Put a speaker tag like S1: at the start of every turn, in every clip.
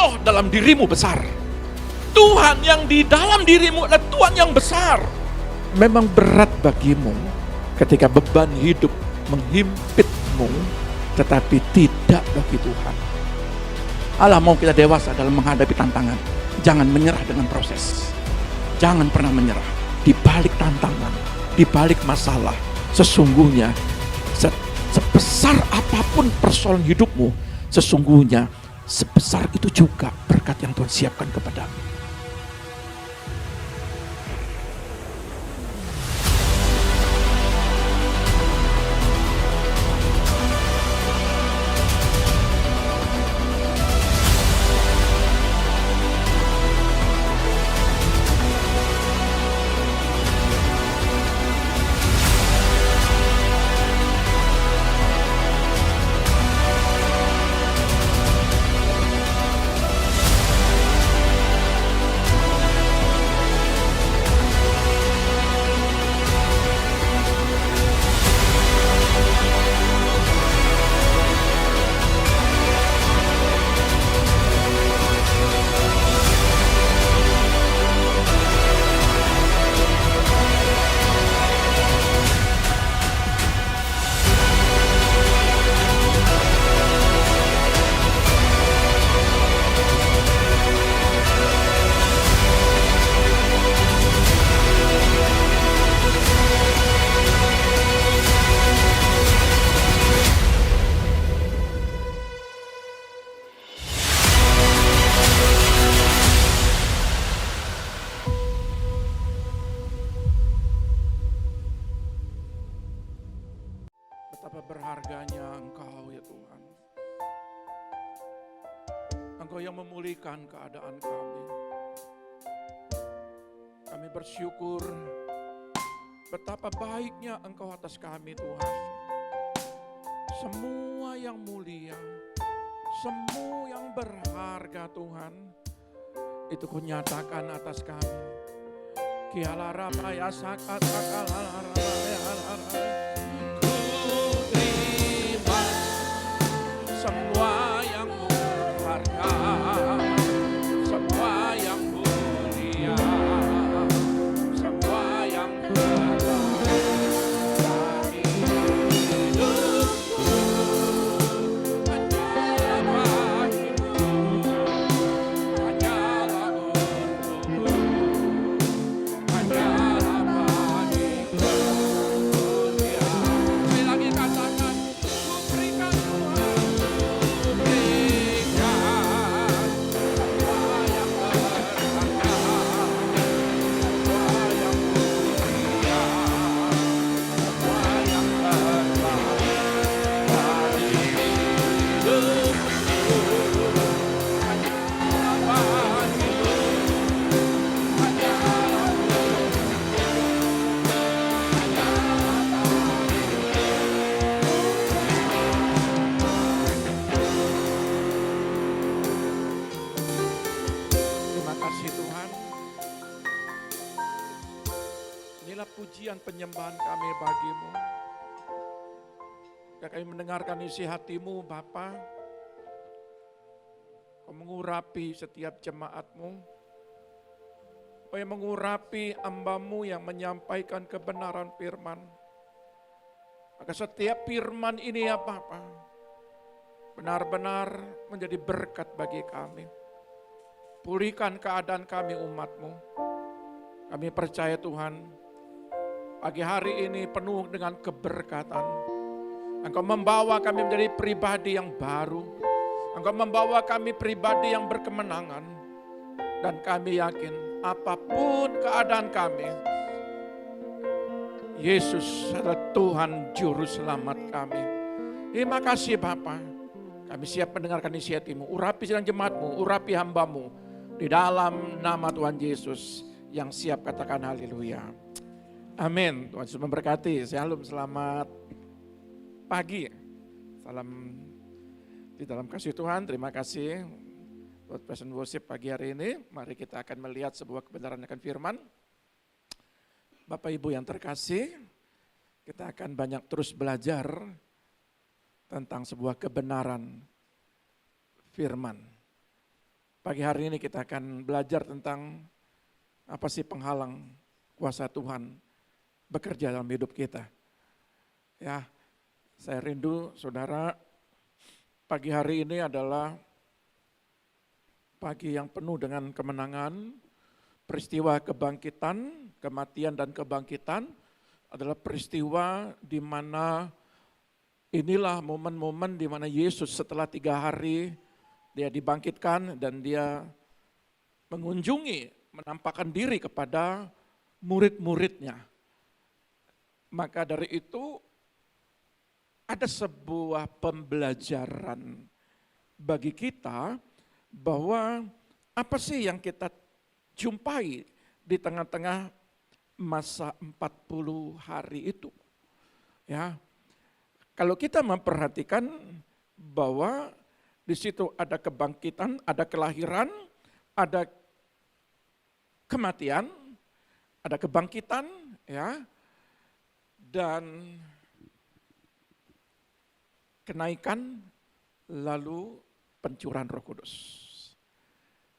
S1: roh dalam dirimu besar. Tuhan yang di dalam dirimu adalah Tuhan yang besar. Memang berat bagimu ketika beban hidup menghimpitmu, tetapi tidak bagi Tuhan. Allah mau kita dewasa dalam menghadapi tantangan. Jangan menyerah dengan proses. Jangan pernah menyerah. Di balik tantangan, di balik masalah, sesungguhnya sebesar apapun persoalan hidupmu, sesungguhnya sebesar itu juga berkat yang Tuhan siapkan kepadamu. Betapa berharganya Engkau ya Tuhan. Engkau yang memulihkan keadaan kami. Kami bersyukur betapa baiknya Engkau atas kami Tuhan. Semua yang mulia, semua yang berharga Tuhan, itu Kau nyatakan atas kami. Kialara maya sakat akalara semua yang berharga, semua yang mulia, semua yang berharga bagi hidupku, hanyalah bagimu, hanyalah untukmu, hanyalah bagiku dunia. Sekali lagi katakan, ku berikan Tuhan. Pujian penyembahan kami bagimu. Kami mendengarkan isi hatimu Bapa. Kau mengurapi setiap jemaatmu. Kau yang mengurapi hamba-Mu yang menyampaikan kebenaran firman. Maka setiap firman ini ya Bapa, benar-benar menjadi berkat bagi kami. Pulihkan keadaan kami umat-Mu. Kami percaya Tuhan, pagi hari ini penuh dengan keberkatan. Engkau membawa kami menjadi pribadi yang baru. Engkau membawa kami pribadi yang berkemenangan. Dan kami yakin apapun keadaan kami, Yesus adalah Tuhan Juru Selamat kami. Terima kasih Bapa. Kami siap mendengarkan isi hatimu. Urapi sidang jemaatmu, urapi hamba-Mu. Di dalam nama Tuhan Yesus yang siap katakan haleluya. Amin. Tuhan Yesus memberkati. Shalom, selamat pagi. Salam di dalam kasih Tuhan. Terima kasih buat present worship pagi hari ini. Mari kita akan melihat sebuah kebenaran akan firman. Bapak Ibu yang terkasih, kita akan banyak terus belajar tentang sebuah kebenaran firman. Pagi hari ini kita akan belajar tentang apa sih penghalang kuasa Tuhan bekerja dalam hidup kita. Ya, saya rindu saudara, pagi hari ini adalah pagi yang penuh dengan kemenangan, peristiwa kebangkitan, kematian dan kebangkitan adalah peristiwa di mana inilah momen-momen di mana Yesus setelah 3 hari dia dibangkitkan dan dia mengunjungi, menampakkan diri kepada murid-muridnya. Maka dari itu ada sebuah pembelajaran bagi kita bahwa apa sih yang kita jumpai di tengah-tengah masa 40 hari itu. Ya. Kalau kita memperhatikan bahwa di situ ada kebangkitan, ada kelahiran, ada kematian, ada kebangkitan, ya, dan kenaikan, lalu pencurahan Roh Kudus.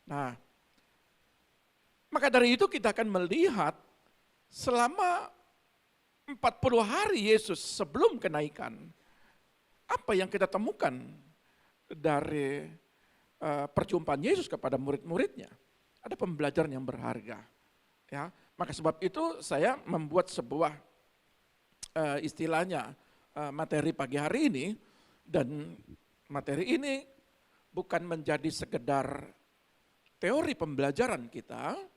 S1: Nah, maka dari itu kita akan melihat selama 40 hari Yesus sebelum kenaikan, apa yang kita temukan dari perjumpaan Yesus kepada murid-muridnya. Ada pembelajaran yang berharga. Ya, maka sebab itu saya membuat sebuah istilahnya materi pagi hari ini, dan materi ini bukan menjadi sekedar teori pembelajaran kita,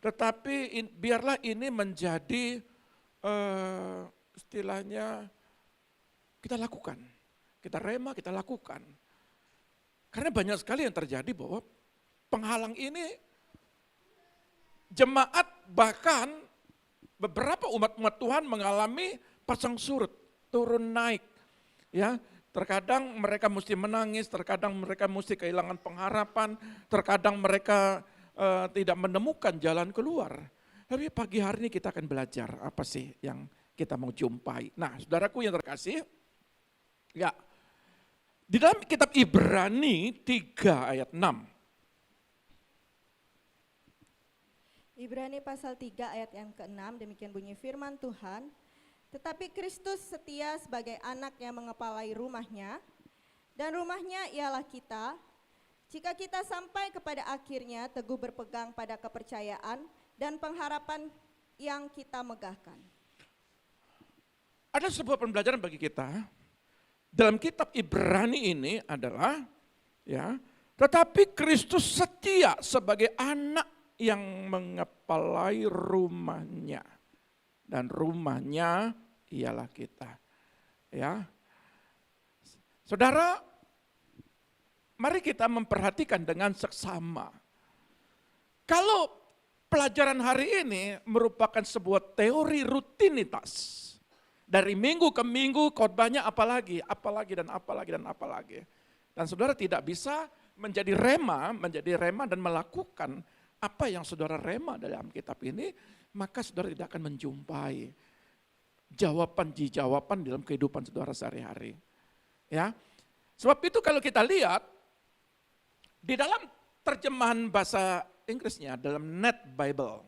S1: tetapi biarlah ini menjadi istilahnya kita lakukan, kita rema, kita lakukan. Karena banyak sekali yang terjadi bahwa penghalang ini jemaat bahkan beberapa umat-umat Tuhan mengalami pasang surut, turun naik. Ya, terkadang mereka mesti menangis, terkadang mereka mesti kehilangan pengharapan, terkadang mereka tidak menemukan jalan keluar. Tapi pagi hari ini kita akan belajar apa sih yang kita mau jumpai. Nah, saudaraku yang terkasih, ya, di dalam kitab Ibrani 3 ayat 6.
S2: Ibrani pasal 3 ayat yang ke-6, demikian bunyi firman Tuhan. Tetapi Kristus setia sebagai anak yang mengepalai rumahnya, dan rumahnya ialah kita. Jika kita sampai kepada akhirnya teguh berpegang pada kepercayaan dan pengharapan yang kita megahkan.
S1: Ada sebuah pembelajaran bagi kita dalam kitab Ibrani ini adalah, ya, tetapi Kristus setia sebagai anak yang mengepalai rumahnya, dan rumahnya ialah kita. Ya, saudara, mari kita memperhatikan dengan seksama. Kalau pelajaran hari ini merupakan sebuah teori rutinitas, dari minggu ke minggu khotbahnya apalagi dan apalagi. Dan saudara tidak bisa menjadi rema dan melakukan apa yang saudara rema dalam kitab ini, maka saudara tidak akan menjumpai jawaban dalam kehidupan saudara sehari-hari. Ya. Sebab itu kalau kita lihat di dalam terjemahan bahasa Inggrisnya, dalam Net Bible,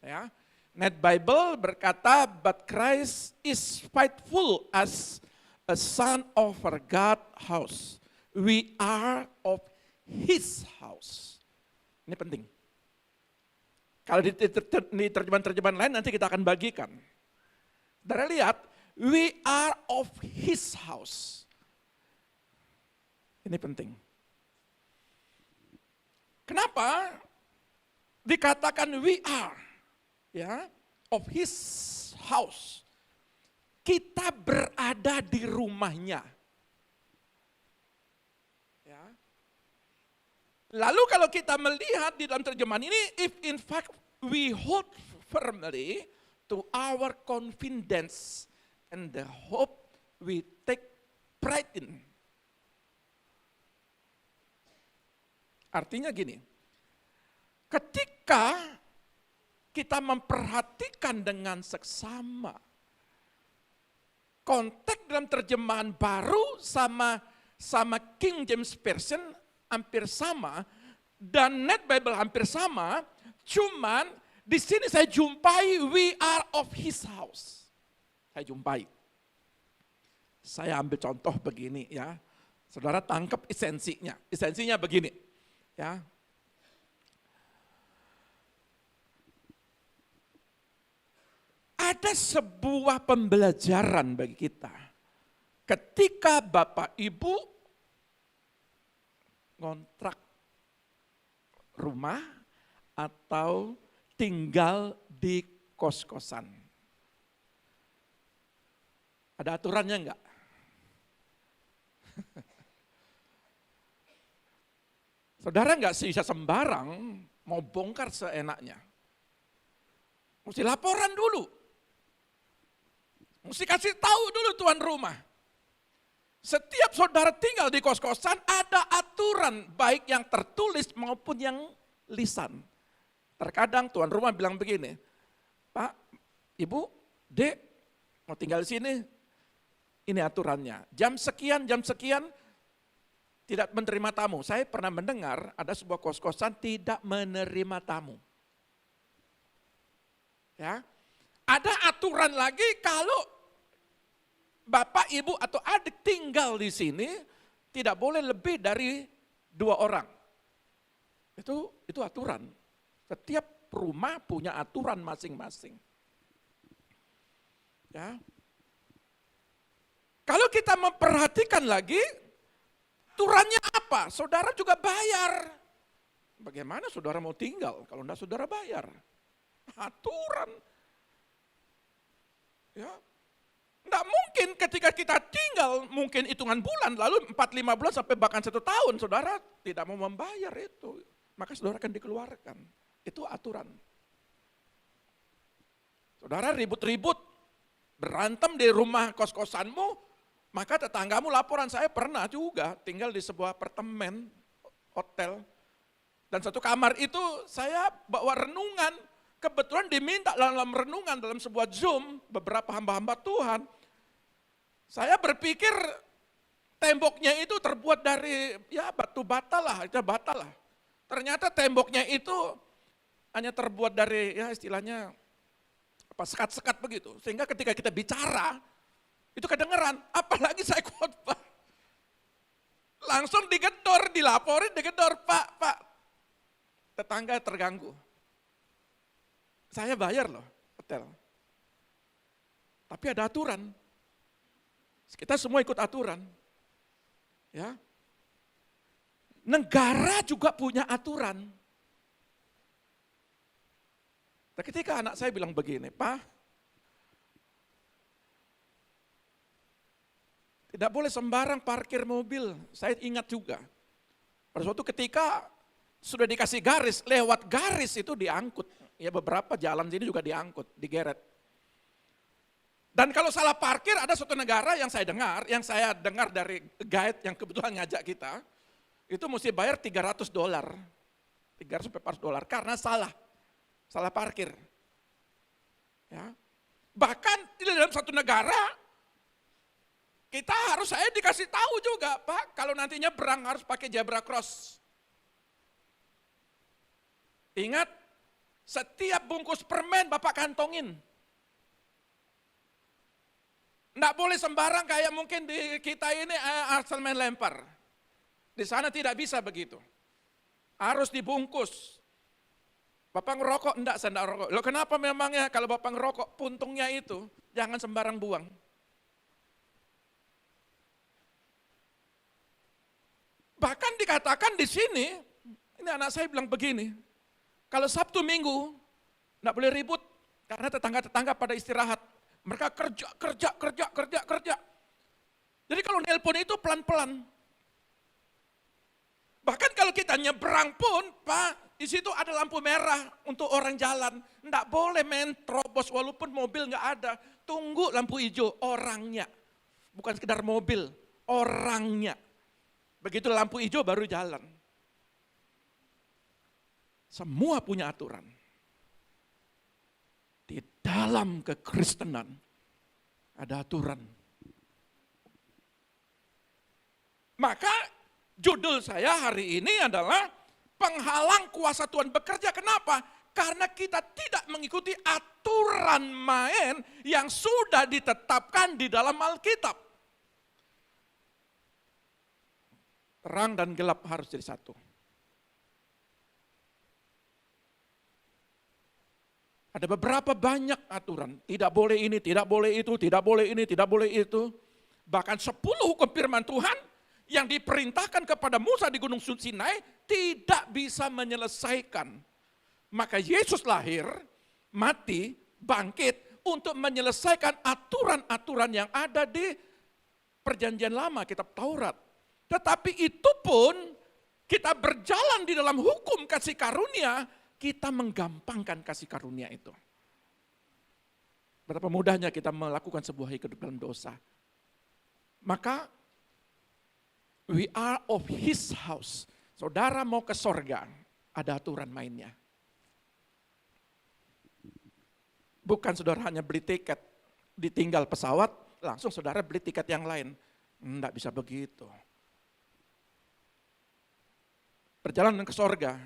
S1: ya, Net Bible berkata, but Christ is faithful as a son of our God house. We are of his house. Ini penting. Kalau di terjemahan-terjemahan lain nanti kita akan bagikan. Saudara lihat, we are of his house. Ini penting. Kenapa dikatakan we are, ya, of his house? Kita berada di rumahnya. Ya. Lalu kalau kita melihat di dalam terjemahan ini, if in fact we hold firmly to our confidence and the hope we take pride in. Artinya gini, ketika kita memperhatikan dengan seksama, konteks dalam terjemahan baru sama King James Version hampir sama, dan Net Bible hampir sama, cuman di sini saya jumpai we are of his house. Saya jumpai. Saya ambil contoh begini ya. Saudara tangkap esensinya. Esensinya begini. Ya. Ada sebuah pembelajaran bagi kita. Ketika Bapak Ibu ngontrak rumah atau tinggal di kos-kosan. Ada aturannya enggak? Saudara enggak bisa sembarang mau bongkar seenaknya. Mesti laporan dulu. Mesti kasih tahu dulu tuan rumah. Setiap saudara tinggal di kos-kosan ada aturan baik yang tertulis maupun yang lisan. Terkadang tuan rumah bilang begini, Pak, Ibu, Dek, mau tinggal di sini, ini aturannya. Jam sekian, tidak menerima tamu. Saya pernah mendengar ada sebuah kos-kosan tidak menerima tamu. Ya, ada aturan lagi kalau Bapak, Ibu, atau adik tinggal di sini tidak boleh lebih dari 2 orang. Itu aturan. Setiap rumah punya aturan masing-masing. Ya. Kalau kita memperhatikan lagi, aturannya apa? Saudara juga bayar. Bagaimana saudara mau tinggal kalau enggak saudara bayar? Aturan. Ya. Enggak mungkin ketika kita tinggal mungkin hitungan bulan, lalu 4-5 bulan sampai bahkan 1 tahun, saudara tidak mau membayar itu. Maka saudara akan dikeluarkan. Itu aturan. Saudara ribut-ribut, berantem di rumah kos-kosanmu, maka tetanggamu laporan. Saya pernah juga tinggal di sebuah apartemen, hotel, dan satu kamar itu saya bawa renungan. Kebetulan diminta dalam renungan, dalam sebuah Zoom, beberapa hamba-hamba Tuhan. Saya berpikir temboknya itu terbuat dari batu bata lah. Ternyata temboknya itu hanya terbuat dari istilahnya sekat-sekat begitu. Sehingga ketika kita bicara, itu kedengeran. Apalagi saya khotbah. Langsung digedor, dilaporin, digedor, Pak, tetangga terganggu. Saya bayar loh hotel. Tapi ada aturan. Kita semua ikut aturan. Ya. Negara juga punya aturan. Nah, ketika anak saya bilang begini, Pak, tidak boleh sembarang parkir mobil. Saya ingat juga. Pada suatu ketika sudah dikasih garis, lewat garis itu diangkut. Ya beberapa jalan sini juga diangkut, digeret. Dan kalau salah parkir ada suatu negara yang saya dengar dari guide yang kebetulan ngajak kita, itu mesti bayar $300. $300 karena salah parkir. Ya. Bahkan di dalam satu negara, saya dikasih tahu juga, Pak, kalau nantinya berang harus pakai zebra cross. Ingat, setiap bungkus permen Bapak kantongin. Nggak boleh sembarang kayak mungkin di kita ini asal main lempar. Di sana tidak bisa begitu. Harus dibungkus. Bapak ngerokok, enggak, saya enggak rokok. Loh kenapa memangnya kalau Bapak ngerokok, puntungnya itu jangan sembarang buang. Bahkan dikatakan di sini, ini anak saya bilang begini, kalau Sabtu Minggu, enggak boleh ribut, karena tetangga-tetangga pada istirahat. Mereka kerja. Jadi kalau nelpon itu pelan-pelan. Bahkan kalau kita nyebrang pun, Pak, di situ ada lampu merah untuk orang jalan. Enggak boleh main terobos walaupun mobil enggak ada. Tunggu lampu hijau, orangnya. Bukan sekedar mobil, orangnya. Begitu lampu hijau baru jalan. Semua punya aturan. Di dalam kekristenan ada aturan. Maka judul saya hari ini adalah Penghalang kuasa Tuhan bekerja. Kenapa? Karena kita tidak mengikuti aturan main yang sudah ditetapkan di dalam Alkitab. Terang dan gelap harus jadi satu. Ada beberapa banyak aturan. Tidak boleh ini, tidak boleh itu, tidak boleh ini, tidak boleh itu. Bahkan 10 hukum firman Tuhan yang diperintahkan kepada Musa di Gunung Sinai tidak bisa menyelesaikan. Maka Yesus lahir, mati, bangkit untuk menyelesaikan aturan-aturan yang ada di Perjanjian Lama, kitab Taurat. Tetapi itu pun kita berjalan di dalam hukum kasih karunia, kita menggampangkan kasih karunia itu. Berapa mudahnya kita melakukan sebuah hidup dalam dosa. Maka we are of his house. Saudara mau ke sorga, ada aturan mainnya. Bukan saudara hanya beli tiket, ditinggal pesawat, langsung saudara beli tiket yang lain. Enggak bisa begitu. Perjalanan ke sorga,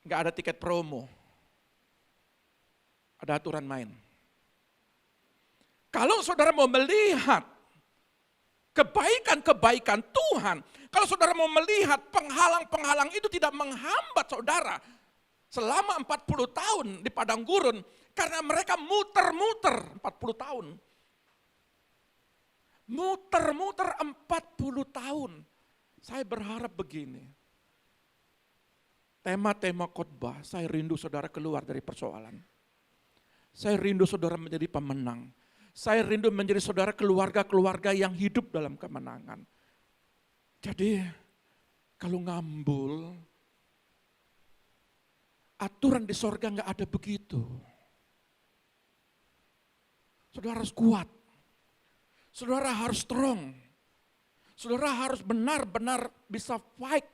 S1: enggak ada tiket promo. Ada aturan main. Kalau saudara mau melihat kebaikan-kebaikan Tuhan, kalau saudara mau melihat penghalang-penghalang itu tidak menghambat saudara selama 40 tahun di padang gurun, karena mereka muter-muter 40 tahun. Muter-muter 40 tahun. Saya berharap begini. Tema-tema khotbah, saya rindu saudara keluar dari persoalan. Saya rindu saudara menjadi pemenang. Saya rindu menjadi saudara keluarga-keluarga yang hidup dalam kemenangan. Jadi kalau ngambul, aturan di sorga nggak ada begitu. Saudara harus kuat. Saudara harus strong. Saudara harus benar-benar bisa fight.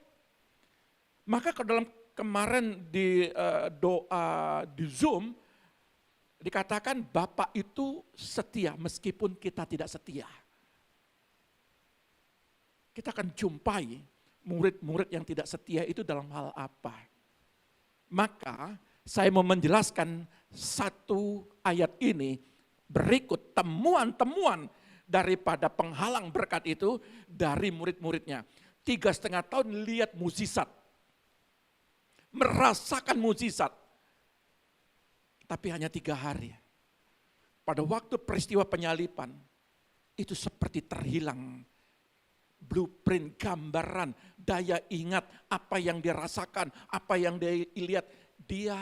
S1: Maka ke dalam kemarin di doa di Zoom, dikatakan Bapak itu setia meskipun kita tidak setia. Kita akan jumpai murid-murid yang tidak setia itu dalam hal apa. Maka saya mau menjelaskan satu ayat ini berikut temuan-temuan daripada penghalang berkat itu dari murid-muridnya. 3,5 tahun lihat mukjizat. Merasakan mukjizat. Tapi hanya 3 hari. Pada waktu peristiwa penyalipan, itu seperti terhilang. Blueprint, gambaran, daya ingat, apa yang dia rasakan, apa yang dia lihat. Dia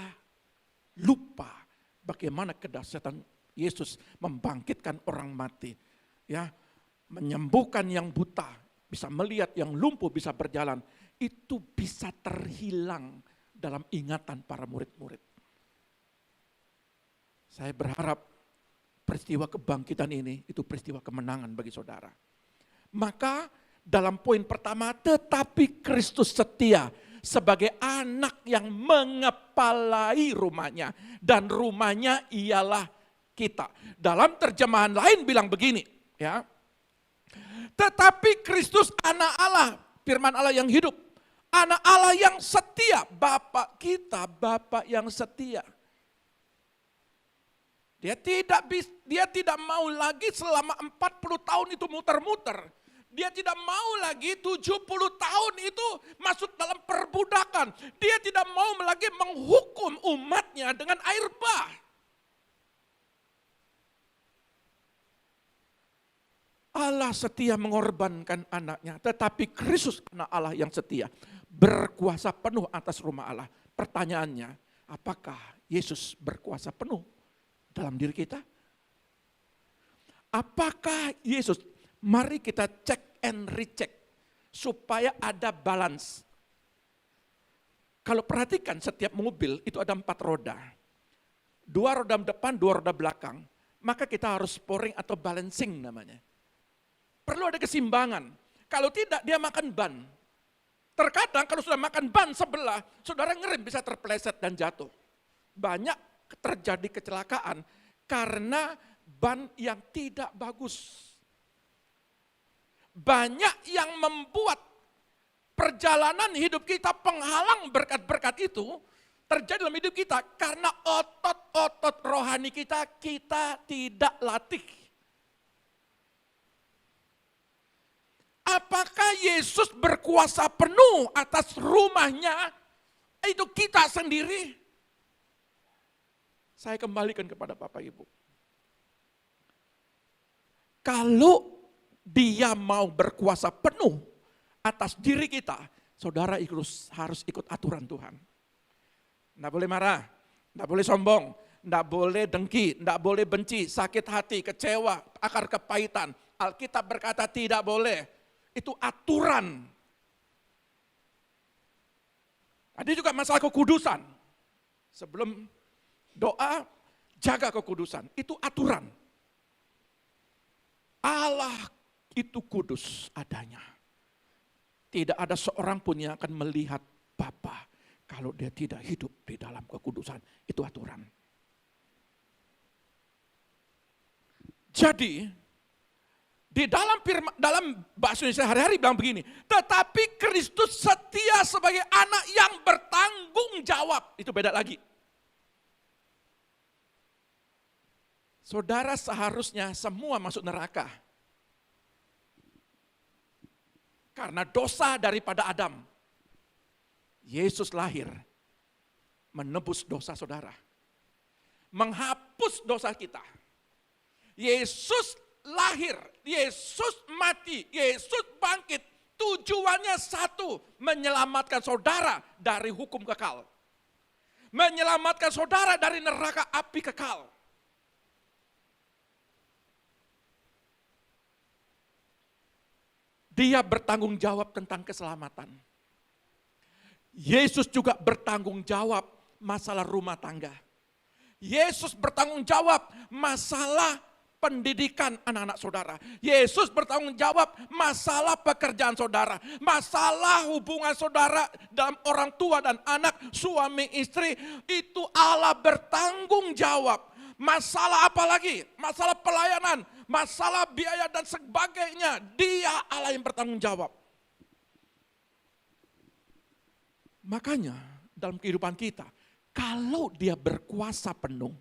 S1: lupa bagaimana kedahsyatan Yesus membangkitkan orang mati. Ya, menyembuhkan yang buta, bisa melihat yang lumpuh, bisa berjalan. Itu bisa terhilang dalam ingatan para murid-murid. Saya berharap peristiwa kebangkitan ini itu peristiwa kemenangan bagi saudara. Maka dalam poin pertama, tetapi Kristus setia sebagai anak yang mengepalai rumahnya. Dan rumahnya ialah kita. Dalam terjemahan lain bilang begini, ya. Tetapi Kristus anak Allah, firman Allah yang hidup. Anak Allah yang setia, Bapak kita, Bapak yang setia. Dia tidak mau lagi selama 40 tahun itu muter-muter. Dia tidak mau lagi 70 tahun itu masuk dalam perbudakan. Dia tidak mau lagi menghukum umatnya dengan air bah. Allah setia mengorbankan anaknya, tetapi Kristus anak Allah yang setia berkuasa penuh atas rumah Allah. Pertanyaannya, apakah Yesus berkuasa penuh dalam diri kita? Apakah Yesus, mari kita cek and recheck supaya ada balance. Kalau perhatikan setiap mobil itu ada 4 roda. 2 roda depan, 2 roda belakang. Maka kita harus sporing atau balancing namanya. Perlu ada keseimbangan. Kalau tidak dia makan ban. Terkadang kalau sudah makan ban sebelah, saudara ngerem bisa terpeleset dan jatuh. Banyak terjadi kecelakaan karena ban yang tidak bagus. Banyak yang membuat perjalanan hidup kita, penghalang berkat-berkat itu terjadi dalam hidup kita karena otot-otot rohani kita tidak latih. Apakah Yesus berkuasa penuh atas rumahnya? Itu kita sendiri. Saya kembalikan kepada Bapak Ibu. Kalau dia mau berkuasa penuh atas diri kita, saudara harus ikut aturan Tuhan. Tidak boleh marah, tidak boleh sombong, tidak boleh dengki, tidak boleh benci, sakit hati, kecewa, akar kepahitan. Alkitab berkata tidak boleh. Itu aturan. Ada juga masalah kekudusan. Sebelum doa, jaga kekudusan. Itu aturan. Allah itu kudus adanya. Tidak ada seorang pun yang akan melihat Bapa kalau dia tidak hidup di dalam kekudusan. Itu aturan. Jadi, di dalam bahasa Indonesia hari-hari bilang begini, tetapi Kristus setia sebagai anak yang bertanggung jawab. Itu beda lagi. Saudara seharusnya semua masuk neraka. Karena dosa daripada Adam. Yesus lahir menebus dosa saudara. Menghapus dosa kita. Yesus lahir, Yesus mati, Yesus bangkit. Tujuannya satu, menyelamatkan saudara dari hukum kekal. Menyelamatkan saudara dari neraka api kekal. Dia bertanggung jawab tentang keselamatan. Yesus juga bertanggung jawab masalah rumah tangga. Yesus bertanggung jawab masalah pendidikan anak-anak saudara. Yesus bertanggung jawab masalah pekerjaan saudara. Masalah hubungan saudara dalam orang tua dan anak, suami istri. Itu Allah bertanggung jawab. Masalah apa lagi? Masalah pelayanan, masalah biaya dan sebagainya. Dia Allah yang bertanggung jawab. Makanya dalam kehidupan kita, kalau dia berkuasa penuh,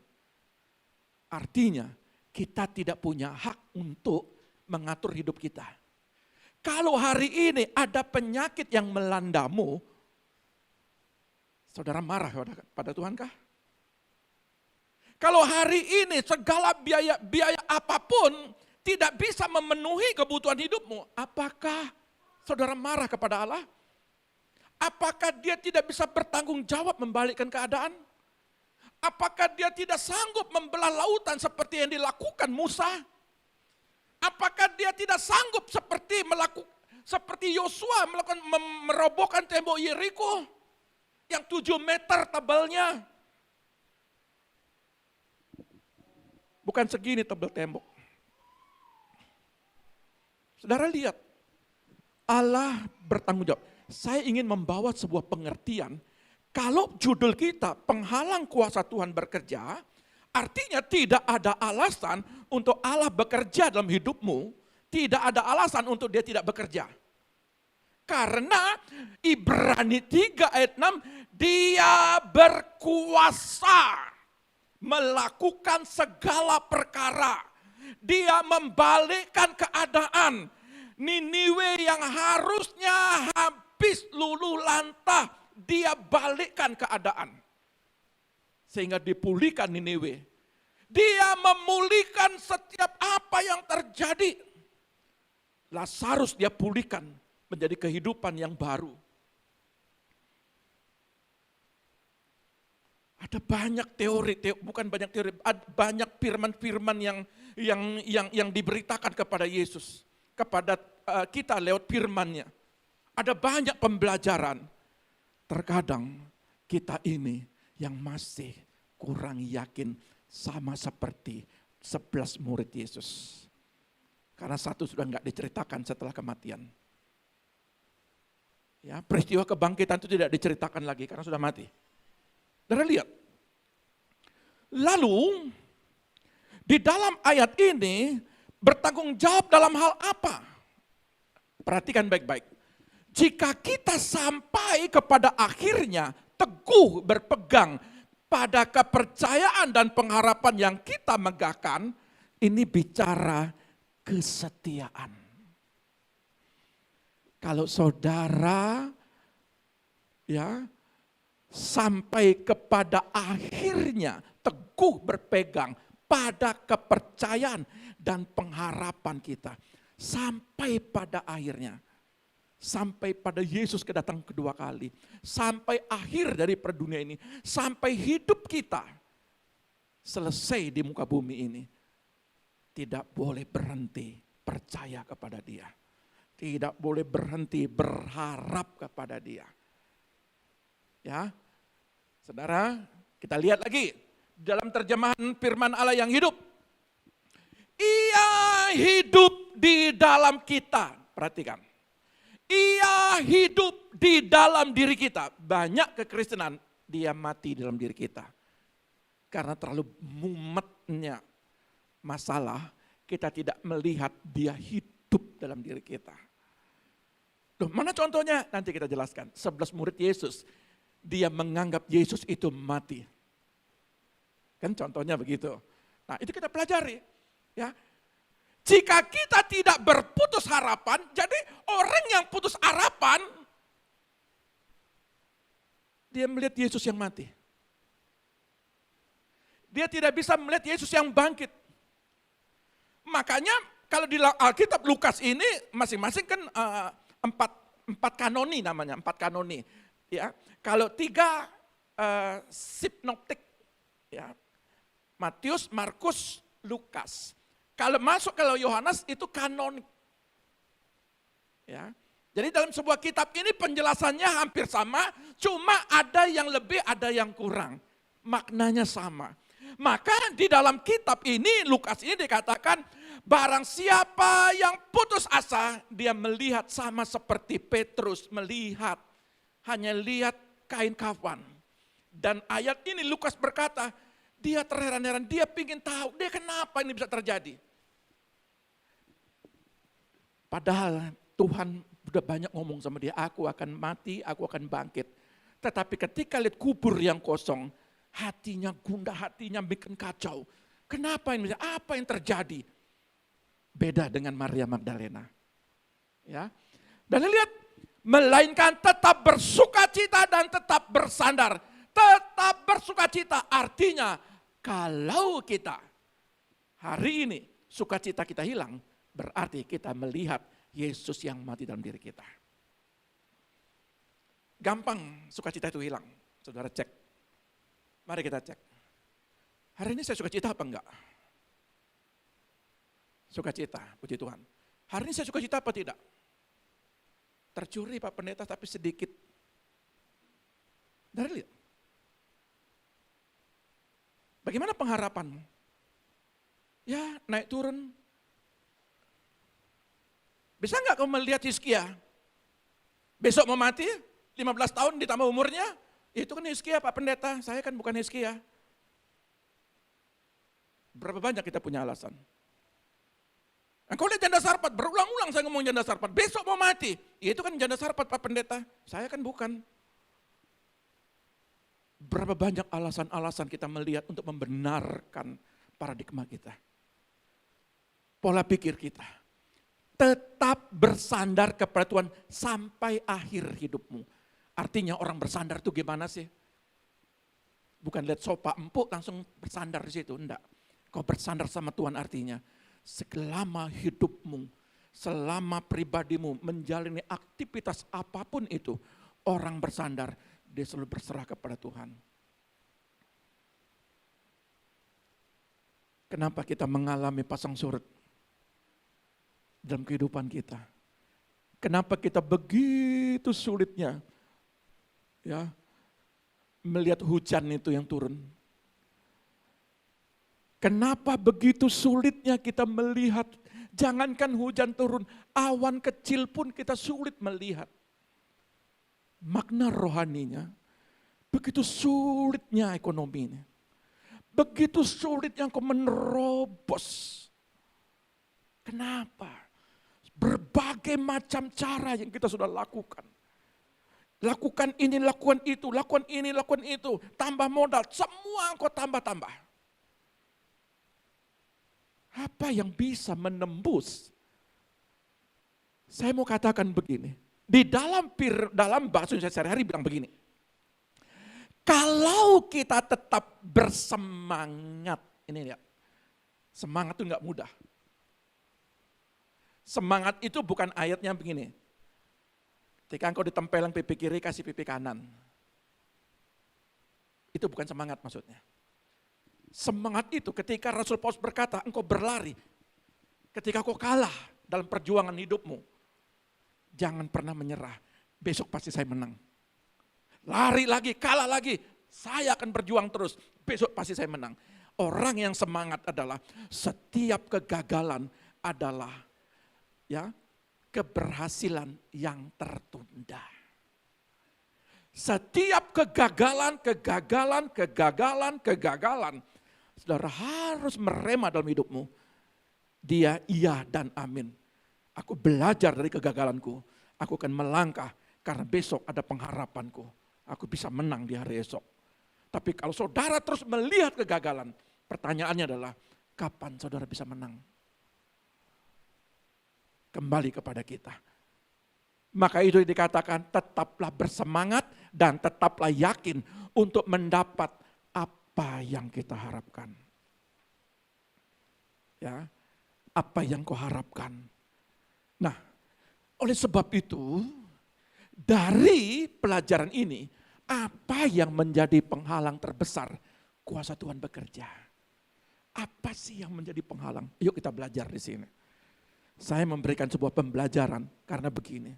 S1: artinya kita tidak punya hak untuk mengatur hidup kita. Kalau hari ini ada penyakit yang melandamu, saudara marah pada Tuhan kah? Kalau hari ini segala biaya apapun tidak bisa memenuhi kebutuhan hidupmu, apakah saudara marah kepada Allah? Apakah dia tidak bisa bertanggung jawab membalikkan keadaan? Apakah dia tidak sanggup membelah lautan seperti yang dilakukan Musa? Apakah dia tidak sanggup seperti Yosua melakukan merobohkan tembok Yeriko yang 7 meter tebalnya? Bukan segini tebal tembok. Saudara lihat, Allah bertanggung jawab. Saya ingin membawa sebuah pengertian, kalau judul kita penghalang kuasa Tuhan bekerja, artinya tidak ada alasan untuk Allah bekerja dalam hidupmu, tidak ada alasan untuk dia tidak bekerja. Karena Ibrani 3 ayat 6, dia berkuasa melakukan segala perkara. Dia membalikkan keadaan. Niniwe yang harusnya habis luluh lantah, dia balikkan keadaan. Sehingga dipulihkan Niniwe. Dia memulihkan setiap apa yang terjadi. Lazarus dia pulihkan menjadi kehidupan yang baru. Ada banyak teori, bukan banyak teori, ada banyak firman-firman yang diberitakan kepada Yesus, kepada kita lewat firman-Nya. Ada banyak pembelajaran. Terkadang kita ini yang masih kurang yakin sama seperti 11 murid Yesus. Karena satu sudah enggak diceritakan setelah kematian. Ya, peristiwa kebangkitan itu tidak diceritakan lagi karena sudah mati. Saudara lihat. Lalu di dalam ayat ini bertanggung jawab dalam hal apa? Perhatikan baik-baik. Jika kita sampai kepada akhirnya teguh berpegang pada kepercayaan dan pengharapan yang kita megahkan, ini bicara kesetiaan. Kalau saudara ya sampai kepada akhirnya teguh berpegang pada kepercayaan dan pengharapan kita, sampai pada akhirnya, sampai pada Yesus kedatang kedua kali, sampai akhir dari dunia ini, sampai hidup kita selesai di muka bumi ini, tidak boleh berhenti percaya kepada Dia. Tidak boleh berhenti berharap kepada Dia. Ya, saudara, kita lihat lagi dalam terjemahan firman Allah yang hidup. Ia hidup di dalam kita. Perhatikan. Ia hidup di dalam diri kita. Banyak kekristenan, dia mati dalam diri kita. Karena terlalu mumetnya masalah, kita tidak melihat dia hidup dalam diri kita. Loh, mana contohnya? Nanti kita jelaskan. 11 murid Yesus, dia menganggap Yesus itu mati. Kan contohnya begitu. Nah, itu kita pelajari. Ya. Jika kita tidak berputus harapan, jadi orang yang putus harapan, dia melihat Yesus yang mati. Dia tidak bisa melihat Yesus yang bangkit. Makanya kalau di Alkitab Lukas ini masing-masing kan empat kanoni namanya, 4 kanoni. Ya, kalau 3 sinoptik, ya, Matius, Markus, Lukas. Kalau masuk kalau Yohanes itu kanonik. Ya. Jadi dalam sebuah kitab ini penjelasannya hampir sama, cuma ada yang lebih, ada yang kurang. Maknanya sama. Maka di dalam kitab ini, Lukas ini dikatakan, barang siapa yang putus asa, dia melihat sama seperti Petrus melihat. Hanya lihat kain kafan. Dan ayat ini Lukas berkata, dia terheran-heran, dia ingin tahu, dia kenapa ini bisa terjadi. Padahal Tuhan sudah banyak ngomong sama dia, aku akan mati, aku akan bangkit. Tetapi ketika lihat kubur yang kosong, hatinya gundah, hatinya bikin kacau. Kenapa ini? Apa yang terjadi? Beda dengan Maria Magdalena. Ya. Dan lihat, melainkan tetap bersukacita dan tetap bersandar. Tetap bersukacita artinya kalau kita hari ini sukacita kita hilang, berarti kita melihat Yesus yang mati dalam diri kita. Gampang sukacita itu hilang. Saudara cek. Mari kita cek. Hari ini saya sukacita apa enggak? Sukacita, puji Tuhan. Hari ini saya sukacita apa tidak? Tercuri Pak Pendeta tapi sedikit. Dari lihat. Bagaimana pengharapanmu? Ya naik turun. Bisa enggak kamu melihat Hizkia? Besok mau mati, 15 tahun ditambah umurnya, itu kan Hizkia Pak Pendeta, saya kan bukan Hizkia. Berapa banyak kita punya alasan? Engkau lihat janda Sarpat, berulang-ulang saya ngomong janda Sarpat, besok mau mati, itu kan janda Sarpat Pak Pendeta, saya kan bukan. Berapa banyak alasan-alasan kita melihat untuk membenarkan paradigma kita. Pola pikir kita. Tetap bersandar kepada Tuhan sampai akhir hidupmu. Artinya orang bersandar itu gimana sih? Bukan lihat sopa empuk langsung bersandar di situ, enggak. Kau bersandar sama Tuhan artinya selama hidupmu, selama pribadimu menjalani aktivitas apapun itu, orang bersandar, dia selalu berserah kepada Tuhan. Kenapa kita mengalami pasang surut dalam kehidupan kita? Kenapa kita begitu sulitnya ya melihat hujan itu yang turun? Kenapa begitu sulitnya kita melihat, jangankan hujan turun, awan kecil pun kita sulit melihat. Makna rohaninya, begitu sulitnya ekonominya, begitu sulitnya engkau menerobos. Kenapa? Berbagai macam cara yang kita sudah lakukan. Lakukan ini, lakukan itu, lakukan ini, lakukan itu. Tambah modal, semua engkau tambah-tambah. Apa yang bisa menembus? Saya mau katakan begini. Di dalam bahasa Indonesia sehari-hari bilang begini. Kalau kita tetap bersemangat. Ini lihat. Semangat itu enggak mudah. Semangat itu bukan ayatnya begini. Ketika engkau ditempelang pipi kiri, kasih pipi kanan. Itu bukan semangat maksudnya. Semangat itu ketika Rasul Paulus berkata, engkau berlari. Ketika kau kalah dalam perjuangan hidupmu, jangan pernah menyerah. Besok pasti saya menang. Lari lagi, kalah lagi. Saya akan berjuang terus. Besok pasti saya menang. Orang yang semangat adalah setiap kegagalan adalah keberhasilan yang tertunda. Setiap kegagalan, saudara harus merema dalam hidupmu. Dia iya dan amin. Aku belajar dari kegagalanku. Aku akan melangkah karena besok ada pengharapanku. Aku bisa menang di hari esok. Tapi kalau saudara terus melihat kegagalan, pertanyaannya adalah kapan saudara bisa menang? Kembali kepada kita. Maka itu dikatakan tetaplah bersemangat dan tetaplah yakin untuk mendapat apa yang kita harapkan. Ya, apa yang kau harapkan. Nah, oleh sebab itu dari pelajaran ini apa yang menjadi penghalang terbesar kuasa Tuhan bekerja? Apa sih yang menjadi penghalang? Yuk kita belajar di sini. Saya memberikan sebuah pembelajaran karena begini.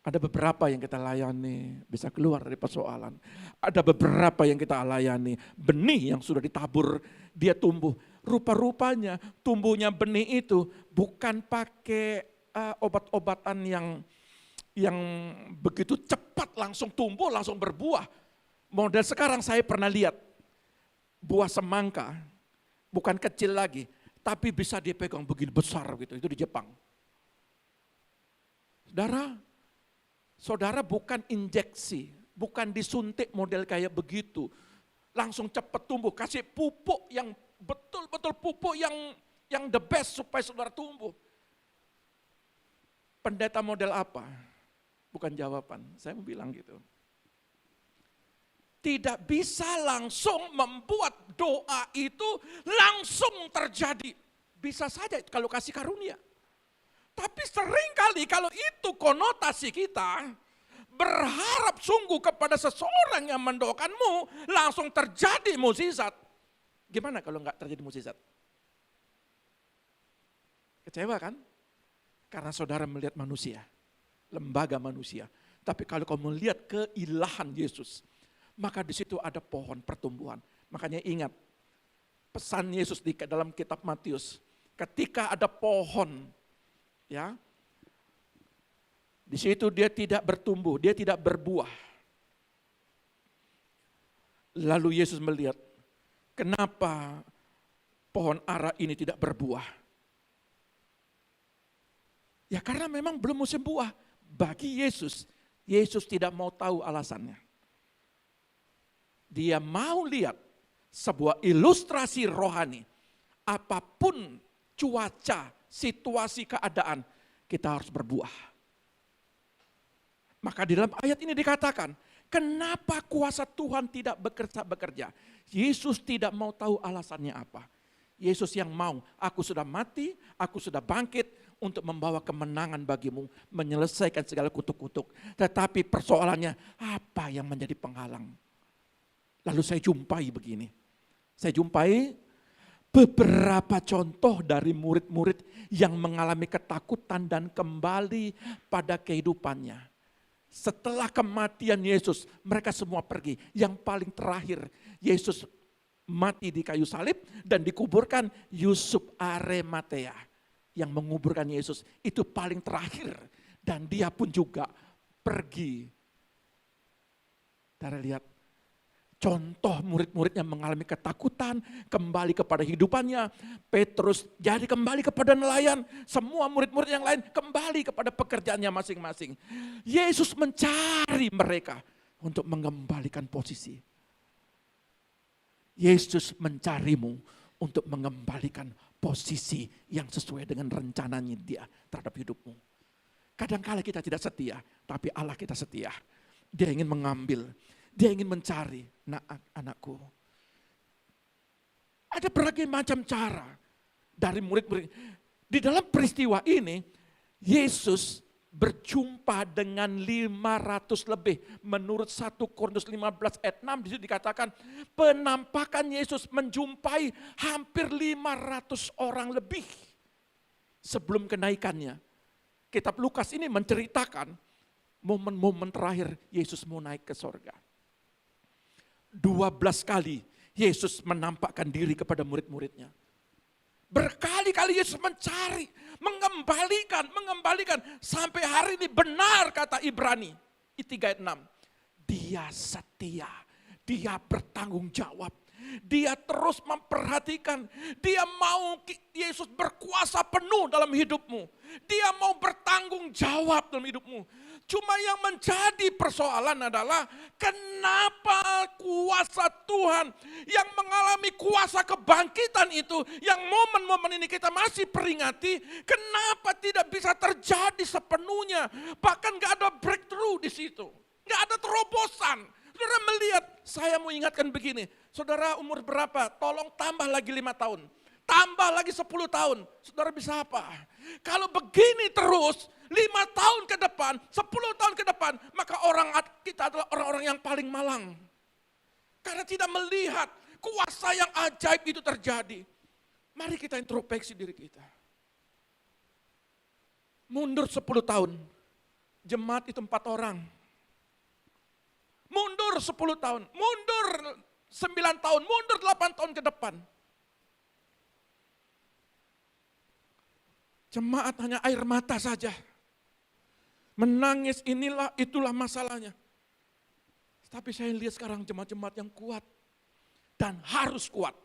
S1: Ada beberapa yang kita layani bisa keluar dari persoalan. Ada beberapa yang kita layani, benih yang sudah ditabur, dia tumbuh. Rupa-rupanya tumbuhnya benih itu bukan pakai obat-obatan yang begitu cepat langsung tumbuh, langsung berbuah. Model sekarang saya pernah lihat buah semangka, bukan kecil lagi, tapi bisa dipegang begini besar gitu, itu di Jepang. Saudara bukan injeksi, bukan disuntik model kayak begitu. Langsung cepat tumbuh, kasih pupuk yang betul-betul pupuk yang the best supaya saudara tumbuh. Pendeta model apa? Bukan jawaban, saya mau bilang gitu. Tidak bisa langsung membuat doa itu langsung terjadi. Bisa saja kalau kasih karunia. Tapi seringkali kalau itu konotasi kita, berharap sungguh kepada seseorang yang mendoakanmu, langsung terjadi mukjizat. Gimana kalau enggak terjadi mukjizat? Kecewa kan? Karena saudara melihat manusia, lembaga manusia. Tapi kalau kau melihat keilahan Yesus, maka di situ ada pohon pertumbuhan. Makanya ingat pesan Yesus di dalam kitab Matius, ketika ada pohon, ya, di situ dia tidak bertumbuh, dia tidak berbuah. Lalu Yesus melihat, kenapa pohon ara ini tidak berbuah? Ya karena memang belum musim buah. Bagi Yesus, Yesus tidak mau tahu alasannya. Dia mau lihat sebuah ilustrasi rohani. Apapun cuaca, situasi, keadaan, kita harus berbuah. Maka di dalam ayat ini dikatakan, kenapa kuasa Tuhan tidak bekerja? Yesus tidak mau tahu alasannya apa. Yesus yang mau, aku sudah mati, aku sudah bangkit untuk membawa kemenangan bagimu, menyelesaikan segala kutuk-kutuk. Tetapi persoalannya, apa yang menjadi penghalang? Lalu saya jumpai begini. Saya jumpai beberapa contoh dari murid-murid yang mengalami ketakutan dan kembali pada kehidupannya. Setelah kematian Yesus, mereka semua pergi. Yang paling terakhir, Yesus mati di kayu salib dan dikuburkan Yusuf Arimatea yang menguburkan Yesus. Itu paling terakhir dan dia pun juga pergi. Saudara lihat, Contoh murid-muridnya mengalami ketakutan, kembali kepada hidupannya. Petrus jadi kembali kepada nelayan. Semua murid-murid yang lain kembali kepada pekerjaannya masing-masing. Yesus mencari mereka untuk mengembalikan posisi. Yesus mencarimu untuk mengembalikan posisi yang sesuai dengan rencananya Dia terhadap hidupmu. Kadang-kala kita tidak setia, tapi Allah kita setia. Dia ingin mengambil, Dia ingin mencari. Nah, anakku, ada berbagai macam cara dari murid-murid. Di dalam peristiwa ini, Yesus berjumpa dengan 500 lebih. Menurut 1 Korintus 15 ayat 6 di situ dikatakan, penampakan Yesus menjumpai hampir 500 orang lebih sebelum kenaikannya. Kitab Lukas ini menceritakan momen-momen terakhir Yesus mau naik ke sorga. 12 kali Yesus menampakkan diri kepada murid-muridnya. Berkali-kali Yesus mencari, mengembalikan. Sampai hari ini benar kata Ibrani 3 ayat 6. Dia setia, dia bertanggung jawab. Dia terus memperhatikan, dia mau Yesus berkuasa penuh dalam hidupmu. Dia mau bertanggung jawab dalam hidupmu. Cuma yang menjadi persoalan adalah kenapa kuasa Tuhan yang mengalami kuasa kebangkitan itu, yang momen-momen ini kita masih peringati, kenapa tidak bisa terjadi sepenuhnya? Bahkan gak ada breakthrough di situ, gak ada terobosan. Saudara melihat, saya mau ingatkan begini, saudara umur berapa? Tolong tambah lagi 5 tahun. Tambah lagi 10 tahun, saudara bisa apa? Kalau begini terus, 5 tahun ke depan, 10 tahun ke depan, maka kita adalah orang-orang yang paling malang. Karena tidak melihat kuasa yang ajaib itu terjadi. Mari kita introspeksi diri kita. Mundur 10 tahun, jemaat itu 4 orang. Mundur 10 tahun, mundur 9 tahun, mundur 8 tahun ke depan. Jemaat hanya air mata saja. Menangis itulah masalahnya. Tapi saya lihat sekarang jemaat-jemaat yang kuat. Dan harus kuat.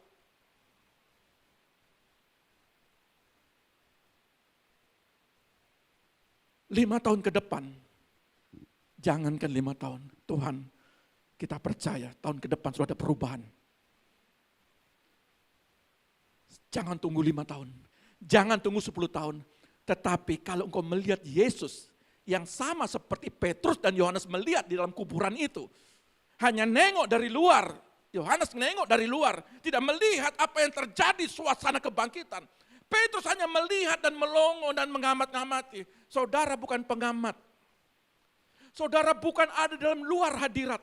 S1: Lima tahun ke depan. Jangankan 5 tahun. Tuhan, kita percaya tahun ke depan sudah ada perubahan. Jangan tunggu 5 tahun. Jangan tunggu 10 tahun. Tetapi kalau engkau melihat Yesus yang sama seperti Petrus dan Yohanes melihat di dalam kuburan itu. Hanya nengok dari luar. Yohanes nengok dari luar. Tidak melihat apa yang terjadi suasana kebangkitan. Petrus hanya melihat dan melongo dan mengamat-ngamati. Saudara bukan pengamat. Saudara bukan ada dalam luar hadirat.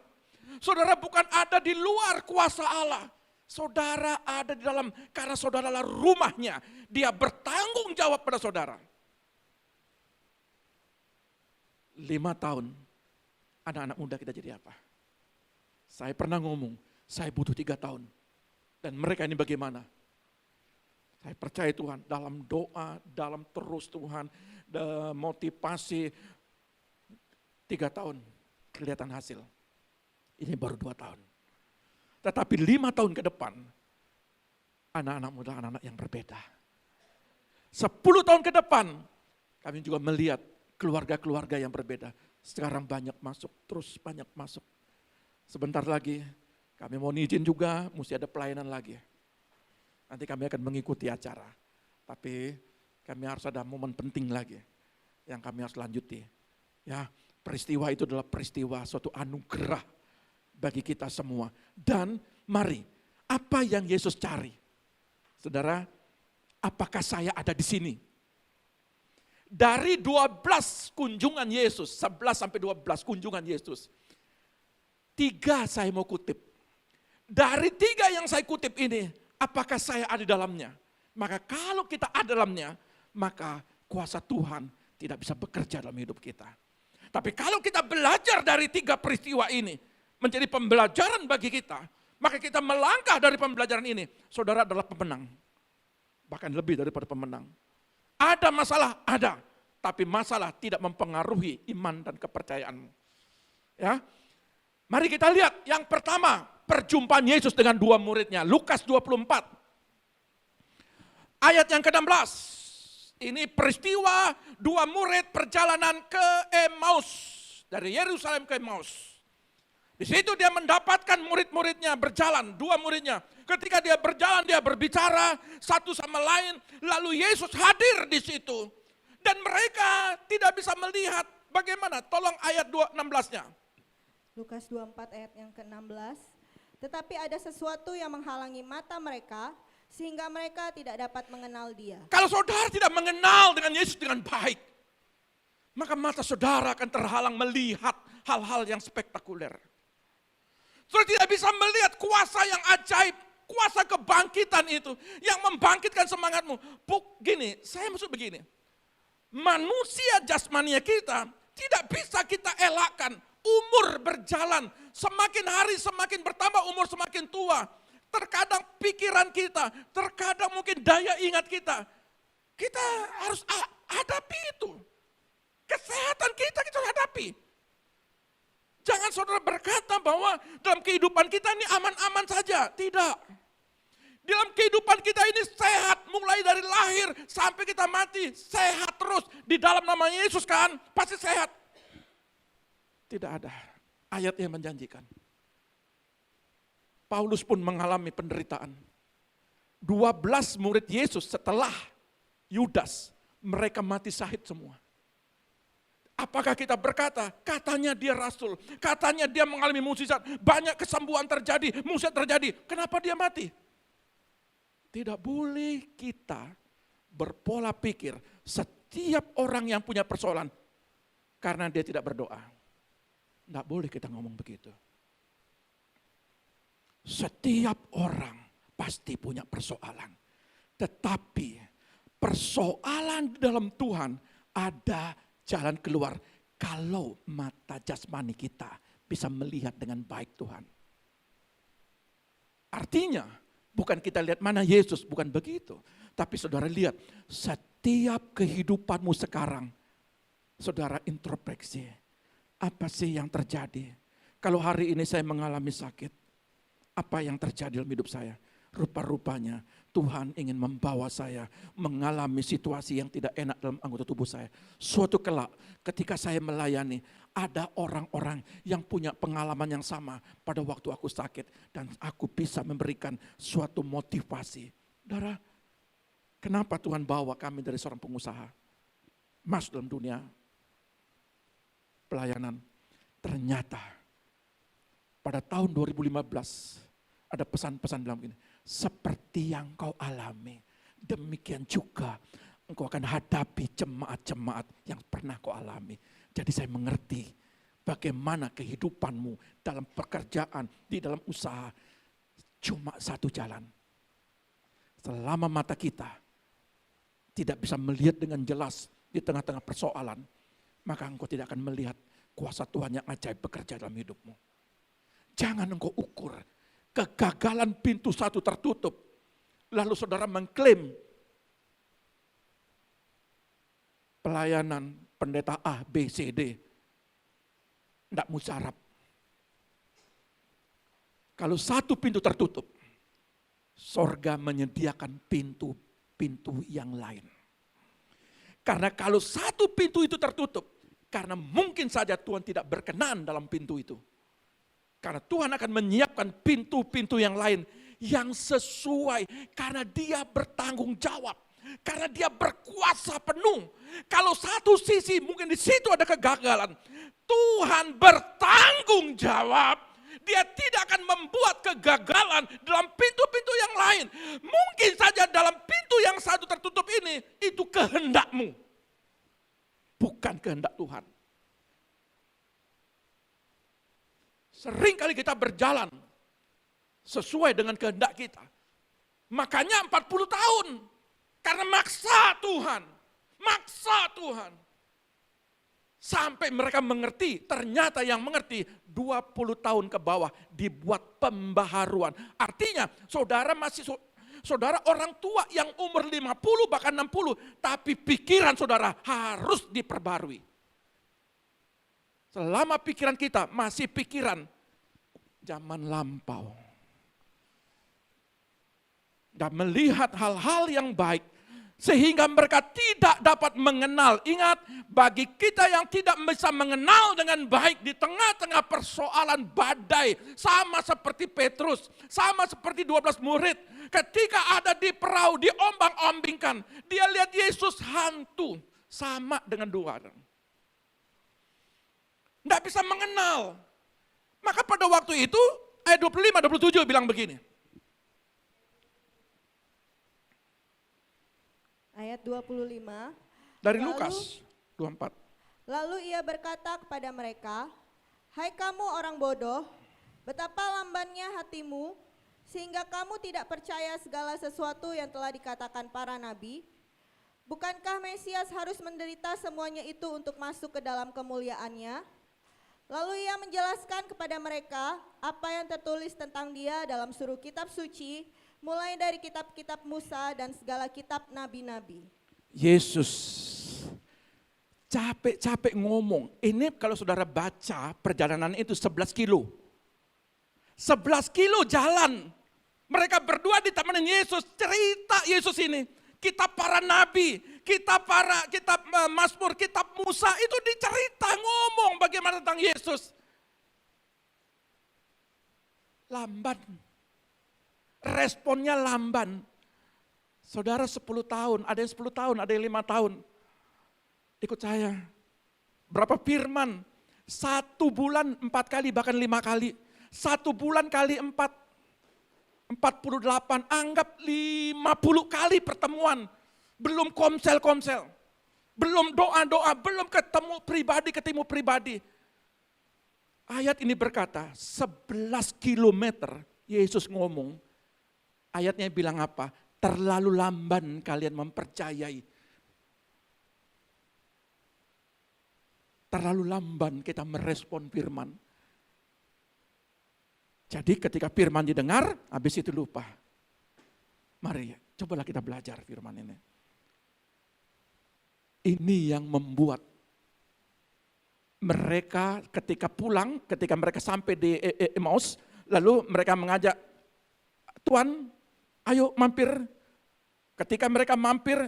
S1: Saudara bukan ada di luar kuasa Allah. Saudara ada di dalam, karena saudara adalah rumahnya. Dia bertanggung jawab pada saudara. 5 tahun, anak-anak muda kita jadi apa? Saya pernah ngomong, saya butuh 3 tahun. Dan mereka ini bagaimana? Saya percaya Tuhan, dalam doa, dalam terus Tuhan, motivasi, 3 tahun kelihatan hasil. Ini baru 2 tahun. Tetapi 5 tahun ke depan, anak-anak muda, anak-anak yang berbeda. 10 tahun ke depan, kami juga melihat keluarga-keluarga yang berbeda. Sekarang banyak masuk, terus banyak masuk. Sebentar lagi, kami mau izin juga, mesti ada pelayanan lagi. Nanti kami akan mengikuti acara. Tapi kami harus ada momen penting lagi, yang kami harus lanjuti. Ya, peristiwa itu adalah peristiwa suatu anugerah bagi kita semua. Dan mari, apa yang Yesus cari? Saudara, apakah saya ada di sini? Dari 12 kunjungan Yesus, 11 sampai 12 kunjungan Yesus, 3 saya mau kutip. Dari 3 yang saya kutip ini, apakah saya ada di dalamnya? Maka kalau kita ada dalamnya, maka kuasa Tuhan tidak bisa bekerja dalam hidup kita. Tapi kalau kita belajar dari 3 peristiwa ini, menjadi pembelajaran bagi kita, maka kita melangkah dari pembelajaran ini. Saudara adalah pemenang. Bahkan lebih daripada pemenang. Ada masalah? Ada. Tapi masalah tidak mempengaruhi iman dan kepercayaanmu. Ya, mari kita lihat yang pertama. perjumpaan Yesus dengan dua muridnya. Lukas 24. Ayat yang ke-16. Ini peristiwa dua murid perjalanan ke Emmaus. Dari Yerusalem ke Emmaus. Di situ dia mendapatkan murid-muridnya berjalan, dua muridnya. Ketika dia berjalan, dia berbicara satu sama lain. Lalu Yesus hadir di situ. Dan mereka tidak bisa melihat bagaimana. Tolong ayat 16-nya.
S2: Lukas 24 ayat yang ke-16. Tetapi ada sesuatu yang menghalangi mata mereka, sehingga mereka tidak dapat mengenal dia.
S1: Kalau saudara tidak mengenal dengan Yesus dengan baik, maka mata saudara akan terhalang melihat hal-hal yang spektakuler. Saudara tidak bisa melihat kuasa yang ajaib, kuasa kebangkitan itu, yang membangkitkan semangatmu. Gini, saya maksud begini, manusia jasmania kita tidak bisa kita elakkan. Umur berjalan, semakin hari semakin bertambah, umur semakin tua. Terkadang pikiran kita, terkadang mungkin daya ingat kita harus hadapi itu. Kesehatan kita hadapi. Jangan saudara berkata bahwa dalam kehidupan kita ini aman-aman saja. Tidak. Dalam kehidupan kita ini sehat, mulai dari lahir sampai kita mati, sehat terus. Di dalam nama Yesus kan, pasti sehat. Tidak ada ayat yang menjanjikan. Paulus pun mengalami penderitaan. 12 murid Yesus setelah Yudas, mereka mati syahid semua. Apakah kita berkata, katanya dia rasul, katanya dia mengalami mukjizat, banyak kesembuhan terjadi, mukjizat terjadi, kenapa dia mati? Tidak boleh kita berpola pikir setiap orang yang punya persoalan karena dia tidak berdoa. Tidak boleh kita ngomong begitu. Setiap orang pasti punya persoalan. Tetapi persoalan dalam Tuhan ada jalan keluar. Kalau mata jasmani kita bisa melihat dengan baik Tuhan. Artinya bukan kita lihat mana Yesus, bukan begitu. Tapi saudara lihat setiap kehidupanmu sekarang. Saudara introspeksi. Apa sih yang terjadi? Kalau hari ini saya mengalami sakit, apa yang terjadi dalam hidup saya? Rupa-rupanya Tuhan ingin membawa saya mengalami situasi yang tidak enak dalam anggota tubuh saya. Suatu kelak ketika saya melayani, ada orang-orang yang punya pengalaman yang sama pada waktu aku sakit. Dan aku bisa memberikan suatu motivasi. Saudara, kenapa Tuhan bawa kami dari seorang pengusaha masuk dalam dunia pelayanan? Ternyata pada tahun 2015 ada pesan-pesan dalam ini. Seperti yang kau alami, demikian juga engkau akan hadapi jemaat-jemaat yang pernah kau alami. Jadi saya mengerti bagaimana kehidupanmu dalam pekerjaan, di dalam usaha. Cuma satu jalan. Selama mata kita tidak bisa melihat dengan jelas di tengah-tengah persoalan, maka engkau tidak akan melihat kuasa Tuhan yang ajaib bekerja dalam hidupmu. Jangan engkau ukur kegagalan pintu satu tertutup, lalu saudara mengklaim pelayanan pendeta A, B, C, D. Tidak musyarat. Kalau satu pintu tertutup, sorga menyediakan pintu-pintu yang lain. Karena kalau satu pintu itu tertutup, karena mungkin saja Tuhan tidak berkenan dalam pintu itu. Karena Tuhan akan menyiapkan pintu-pintu yang lain yang sesuai. Karena dia bertanggung jawab. Karena dia berkuasa penuh. Kalau satu sisi mungkin di situ ada kegagalan. Tuhan bertanggung jawab. Dia tidak akan membuat kegagalan dalam pintu-pintu yang lain. Mungkin saja dalam pintu yang satu tertutup ini, itu kehendakmu. Bukan kehendak Tuhan. Seringkali kita berjalan sesuai dengan kehendak kita. Makanya 40 tahun. Karena maksa Tuhan. Maksa Tuhan. Sampai mereka mengerti, ternyata yang mengerti 20 tahun ke bawah dibuat pembaharuan. Artinya saudara saudara orang tua yang umur 50 bahkan 60, tapi pikiran saudara harus diperbarui. Selama pikiran kita masih pikiran zaman lampau. Dan melihat hal-hal yang baik, sehingga mereka tidak dapat mengenal. Ingat, bagi kita yang tidak bisa mengenal dengan baik di tengah-tengah persoalan badai, sama seperti Petrus, sama seperti 12 murid, ketika ada di perahu, diombang-ambingkan, dia lihat Yesus hantu, sama dengan dua orang. Tidak bisa mengenal. Maka pada waktu itu, ayat 25-27 bilang begini.
S2: Ayat 25.
S1: Dari
S2: Lalu-
S1: Lukas 24.
S2: Lalu ia berkata kepada mereka, "Hai kamu orang bodoh, betapa lambannya hatimu, sehingga kamu tidak percaya segala sesuatu yang telah dikatakan para nabi? Bukankah Mesias harus menderita semuanya itu untuk masuk ke dalam kemuliaannya?" Lalu ia menjelaskan kepada mereka apa yang tertulis tentang dia dalam seluruh kitab suci, mulai dari kitab-kitab Musa dan segala kitab nabi-nabi.
S1: Yesus capek-capek ngomong. Ini kalau saudara baca perjalanan itu 11 kilo. 11 kilo jalan. Mereka berdua ditemenin Yesus, cerita Yesus ini. Kitab para nabi, kitab Mazmur, kitab Musa itu dicerita ngomong bagaimana tentang Yesus. Lamban. Responnya lamban. Saudara 10 tahun, ada yang 10 tahun, ada yang 5 tahun. Ikut saya. Berapa firman? 1 bulan 4 kali, bahkan 5 kali. 1 bulan kali 4. 48, anggap 50 kali pertemuan. Belum komsel-komsel. Belum doa-doa, belum ketemu pribadi. Ayat ini berkata, 11 kilometer Yesus ngomong. Ayatnya bilang apa? Terlalu lamban kalian mempercayai. Terlalu lamban kita merespon firman. Jadi ketika firman didengar, habis itu lupa. Mari, cobalah kita belajar firman ini. Ini yang membuat mereka ketika pulang, ketika mereka sampai di Emmaus, lalu mereka mengajak, "Tuan, ayo mampir." Ketika mereka mampir,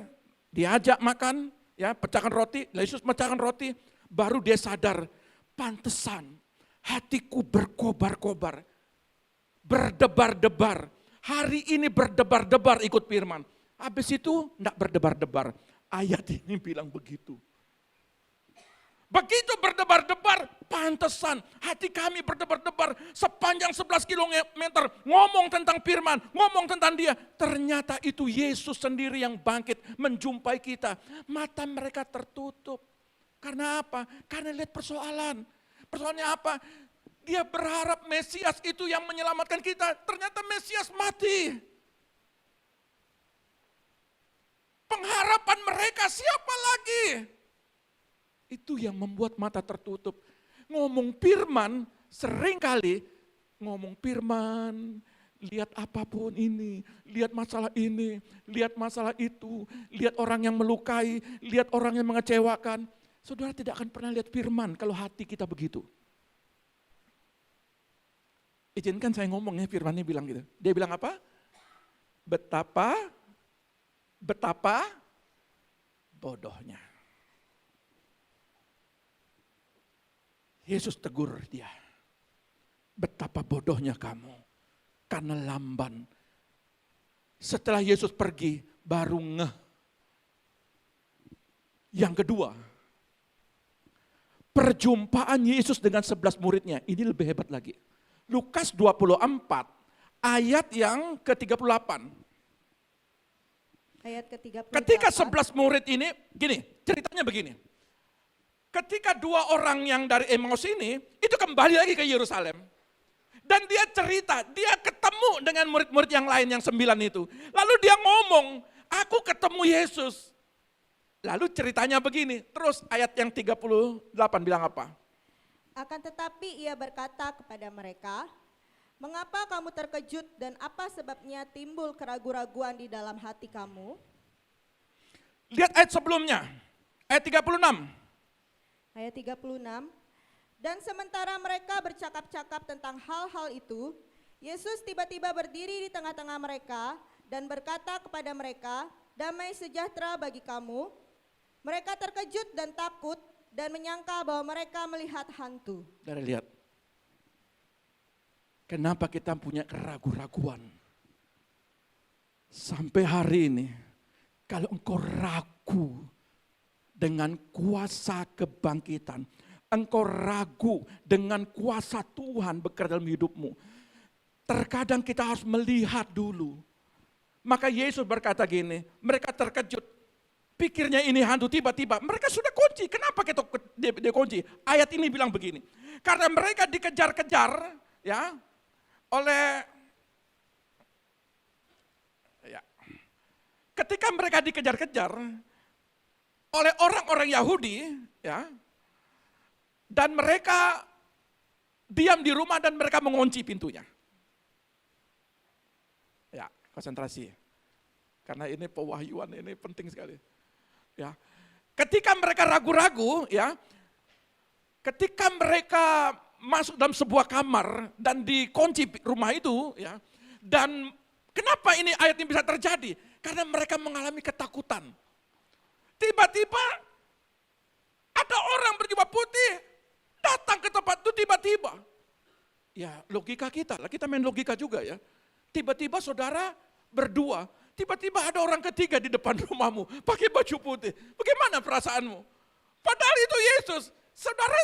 S1: diajak makan, ya pecahkan roti, Yesus pecahkan roti, baru dia sadar, pantesan hatiku berkobar-kobar, berdebar-debar. Hari ini berdebar-debar ikut firman. Habis itu enggak berdebar-debar. Ayat ini bilang begitu. Begitu berdebar-debar, pantesan hati kami berdebar-debar sepanjang 11 kilometer. Ngomong tentang firman, ngomong tentang dia. Ternyata itu Yesus sendiri yang bangkit menjumpai kita. Mata mereka tertutup. Karena apa? Karena lihat persoalan. Persoalannya apa? Dia berharap Mesias itu yang menyelamatkan kita. Ternyata Mesias mati. Pengharapan mereka siapa lagi? Itu yang membuat mata tertutup. Ngomong firman, seringkali ngomong firman, lihat apapun ini, lihat masalah ini, lihat masalah itu, lihat orang yang melukai, lihat orang yang mengecewakan. Saudara tidak akan pernah lihat firman kalau hati kita begitu. Izinkan saya ngomongnya, firmannya bilang gitu. Dia bilang apa? Betapa bodohnya. Yesus tegur dia. Betapa bodohnya kamu. Karena lamban. Setelah Yesus pergi, baru ngeh. Yang kedua, perjumpaan Yesus dengan 11 muridnya. Ini lebih hebat lagi. Lukas 24, ayat yang ke-38.
S2: Ayat ke-38.
S1: Ketika 11 murid ini, gini, ceritanya begini. Ketika 2 orang yang dari Emmaus ini, itu kembali lagi ke Yerusalem. Dan dia cerita, dia ketemu dengan murid-murid yang lain yang 9 itu. Lalu dia ngomong, aku ketemu Yesus. Lalu ceritanya begini, terus ayat yang 38 bilang apa?
S2: Akan tetapi ia berkata kepada mereka, "Mengapa kamu terkejut dan apa sebabnya timbul keraguan-raguan di dalam hati kamu?"
S1: Lihat ayat sebelumnya, ayat 36.
S2: Ayat 36. Dan sementara mereka bercakap-cakap tentang hal-hal itu, Yesus tiba-tiba berdiri di tengah-tengah mereka dan berkata kepada mereka, "Damai sejahtera bagi kamu." Mereka terkejut dan takut dan menyangka bahwa mereka melihat hantu.
S1: Saudara lihat, kenapa kita punya keraguan-raguan? Sampai hari ini, kalau engkau ragu dengan kuasa kebangkitan, engkau ragu dengan kuasa Tuhan bekerja dalam hidupmu, terkadang kita harus melihat dulu. Maka Yesus berkata gini, mereka terkejut, pikirnya ini hantu, tiba-tiba mereka sudah kunci. Kenapa kita dia kunci? Ayat ini bilang begini, karena mereka dikejar-kejar ya oleh ya, ketika mereka dikejar-kejar oleh orang-orang Yahudi ya, dan mereka diam di rumah dan mereka mengunci pintunya. Ya, konsentrasi. Karena ini pewahyuan, ini penting sekali. Ya. Ketika mereka ragu-ragu, ya, ketika mereka masuk dalam sebuah kamar dan dikunci rumah itu, ya, dan kenapa ini ayat ini bisa terjadi? Karena mereka mengalami ketakutan. Tiba-tiba ada orang berjubah putih datang ke tempat itu tiba-tiba. Ya, logika kita main logika juga ya. Tiba-tiba saudara berdua, tiba-tiba ada orang ketiga di depan rumahmu, pakai baju putih. Bagaimana perasaanmu? Padahal itu Yesus. Saudara,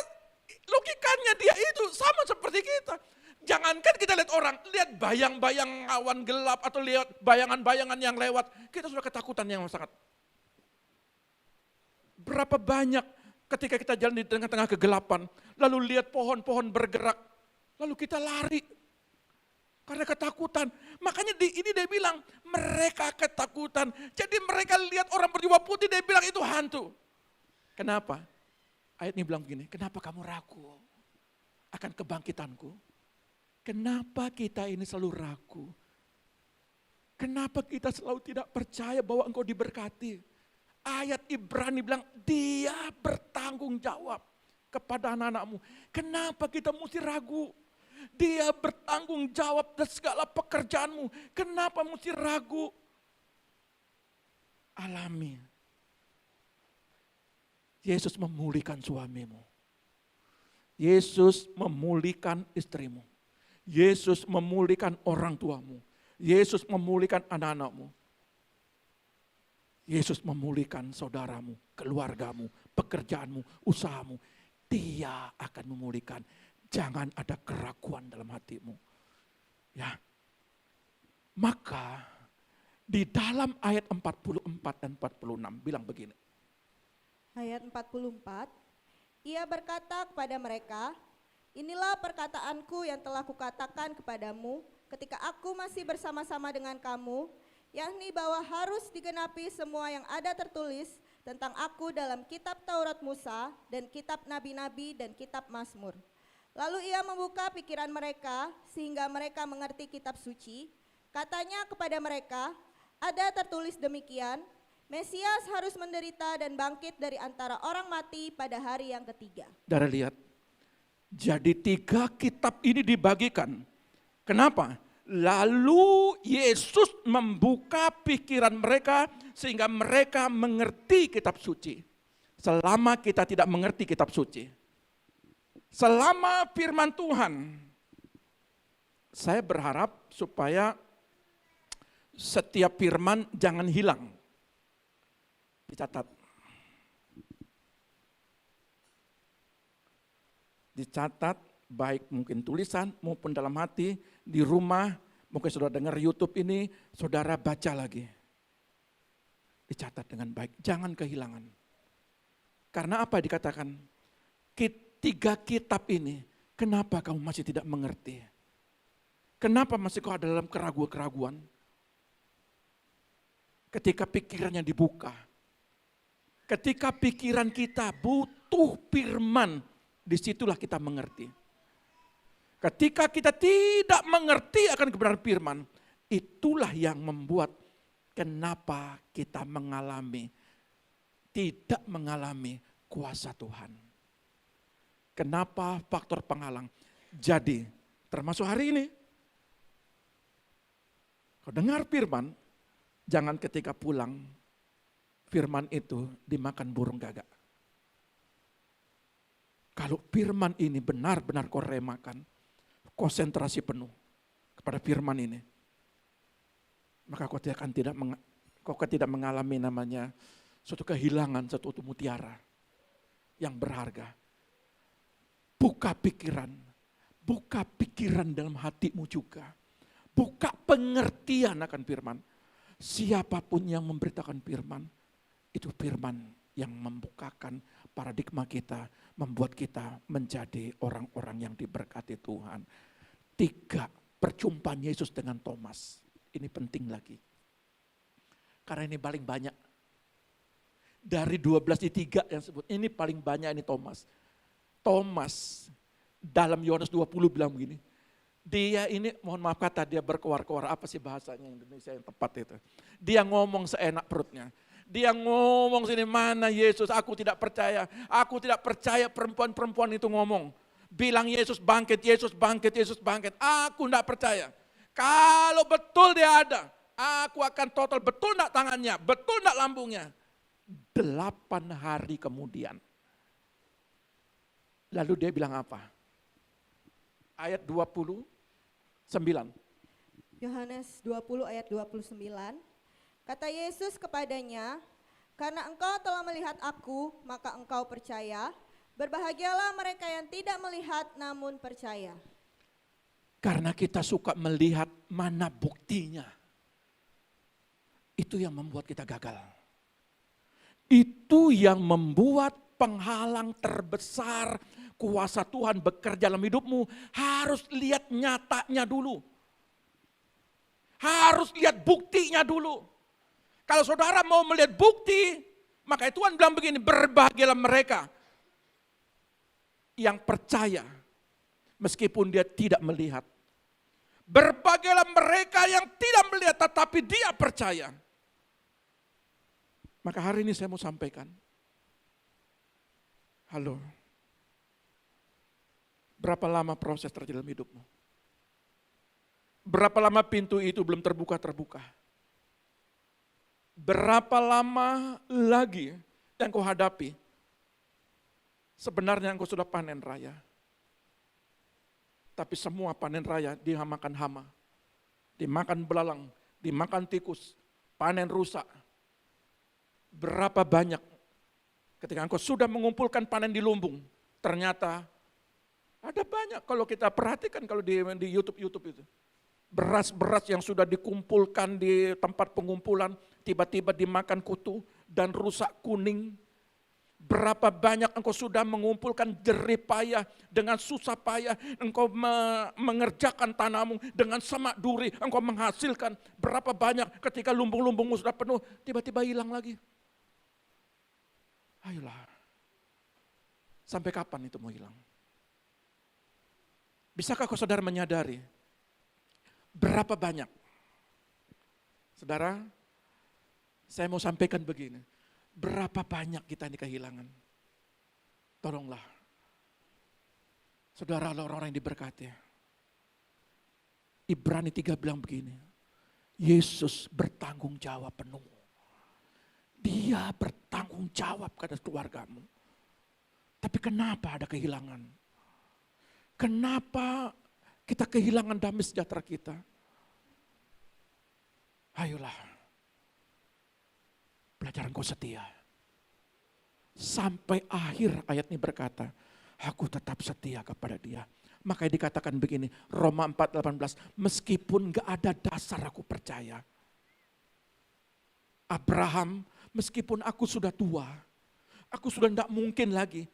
S1: logikanya dia itu sama seperti kita. Jangankan kita lihat orang, lihat bayang-bayang awan gelap atau lihat bayangan-bayangan yang lewat, kita sudah ketakutan yang sangat. Berapa banyak ketika kita jalan di tengah-tengah kegelapan, lalu lihat pohon-pohon bergerak, lalu kita lari karena ketakutan. Makanya ini dia bilang, mereka ketakutan. Jadi mereka lihat orang berjubah putih, dia bilang itu hantu. Kenapa? Ayat ini bilang begini, kenapa kamu ragu akan kebangkitanku? Kenapa kita ini selalu ragu? Kenapa kita selalu tidak percaya bahwa engkau diberkati? Ayat Ibrani bilang, dia bertanggung jawab kepada anak-anakmu. Kenapa kita mesti ragu? Dia bertanggung jawab atas segala pekerjaanmu. Kenapa mesti ragu? Alami. Yesus memulihkan suamimu. Yesus memulihkan istrimu. Yesus memulihkan orang tuamu. Yesus memulihkan anak-anakmu. Yesus memulihkan saudaramu, keluargamu, pekerjaanmu, usahamu. Dia akan memulihkan. Jangan ada keraguan dalam hatimu. Ya. Maka di dalam ayat 44 dan 46 bilang begini.
S2: Ayat 44, ia berkata kepada mereka, "Inilah perkataanku yang telah kukatakan kepadamu ketika aku masih bersama-sama dengan kamu, yakni bahwa harus digenapi semua yang ada tertulis tentang aku dalam kitab Taurat Musa dan kitab Nabi-Nabi dan kitab Mazmur." Lalu ia membuka pikiran mereka sehingga mereka mengerti kitab suci. Katanya kepada mereka, ada tertulis demikian, Mesias harus menderita dan bangkit dari antara orang mati pada hari yang ketiga.
S1: Saudara lihat, jadi 3 kitab ini dibagikan. Kenapa? Lalu Yesus membuka pikiran mereka sehingga mereka mengerti kitab suci. Selama kita tidak mengerti kitab suci, selama firman Tuhan, saya berharap supaya setiap firman jangan hilang. Dicatat. Dicatat baik mungkin tulisan maupun dalam hati, di rumah, mungkin saudara dengar YouTube ini, saudara baca lagi. Dicatat dengan baik, jangan kehilangan. Karena apa dikatakan? 3 kitab ini, kenapa kamu masih tidak mengerti? Kenapa masih kau ada dalam keraguan-keraguan? Ketika pikirannya dibuka, ketika pikiran kita butuh firman, disitulah kita mengerti. Ketika kita tidak mengerti akan kebenaran firman, itulah yang membuat kenapa kita tidak mengalami kuasa Tuhan. Kenapa faktor penghalang? Jadi, termasuk hari ini, kau dengar firman, jangan ketika pulang, firman itu dimakan burung gagak. Kalau firman ini benar-benar kau remakan, konsentrasi penuh kepada firman ini, maka kau tidak mengalami namanya suatu kehilangan, suatu mutiara yang berharga. Buka pikiran dalam hatimu juga. Buka pengertian akan firman. Siapapun yang memberitakan firman, itu firman yang membukakan paradigma kita, membuat kita menjadi orang-orang yang diberkati Tuhan. 3, perjumpaan Yesus dengan Thomas. Ini penting lagi. Karena ini paling banyak. Dari 12 di 3 yang sebut, ini paling banyak ini Thomas. Thomas dalam Yohanes 20 bilang begini, dia ini, mohon maaf kata dia berkoar-koar, apa sih bahasanya Indonesia yang tepat itu. Dia ngomong seenak perutnya. Dia ngomong sini, mana Yesus, aku tidak percaya perempuan-perempuan itu ngomong. Bilang Yesus bangkit, Yesus bangkit, Yesus bangkit. Aku tidak percaya. Kalau betul dia ada, aku akan total, betul tidak tangannya, betul tidak lambungnya. 8 hari kemudian. Lalu dia bilang apa? Ayat 29.
S2: Yohanes 20 ayat 29. Kata Yesus kepadanya, karena engkau telah melihat aku, maka engkau percaya. Berbahagialah mereka yang tidak melihat namun percaya.
S1: Karena kita suka melihat mana buktinya. Itu yang membuat kita gagal. Itu yang membuat penghalang terbesar kuasa Tuhan bekerja dalam hidupmu. Harus lihat nyatanya dulu. Harus lihat buktinya dulu. Kalau saudara mau melihat bukti, maka Tuhan bilang begini, berbahagialah mereka yang percaya meskipun dia tidak melihat. Berbahagialah mereka yang tidak melihat tetapi dia percaya. Maka hari ini saya mau sampaikan. Halo. Berapa lama proses terjadi dalam hidupmu? Berapa lama pintu itu belum terbuka? Berapa lama lagi yang kau hadapi? Sebenarnya engkau sudah panen raya. Tapi semua panen raya dimakan hama. Dimakan belalang, dimakan tikus, panen rusak. Berapa banyak ketika engkau sudah mengumpulkan panen di lumbung, ternyata ada banyak kalau kita perhatikan kalau di YouTube itu. Beras-beras yang sudah dikumpulkan di tempat pengumpulan, tiba-tiba dimakan kutu dan rusak kuning. Berapa banyak engkau sudah mengumpulkan jerih payah dengan susah payah, engkau mengerjakan tanahmu dengan semak duri, engkau menghasilkan. Berapa banyak ketika lumbung-lumbungmu sudah penuh, tiba-tiba hilang lagi. Ayolah, sampai kapan itu mau hilang? Bisakah kau saudara menyadari berapa banyak? Saudara, saya mau sampaikan begini. Berapa banyak kita ini kehilangan? Tolonglah. Saudara, orang-orang yang diberkati. Ibrani 3 bilang begini. Yesus bertanggung jawab penuh. Dia bertanggung jawab kepada keluargamu. Tapi kenapa ada kehilangan? Kenapa kita kehilangan damai sejahtera kita? Ayolah. Belajar engkau setia. Sampai akhir ayat ini berkata, aku tetap setia kepada dia. Makanya dikatakan begini, Roma 4:18, meskipun gak ada dasar aku percaya. Abraham, meskipun aku sudah tua, aku sudah tidak mungkin lagi.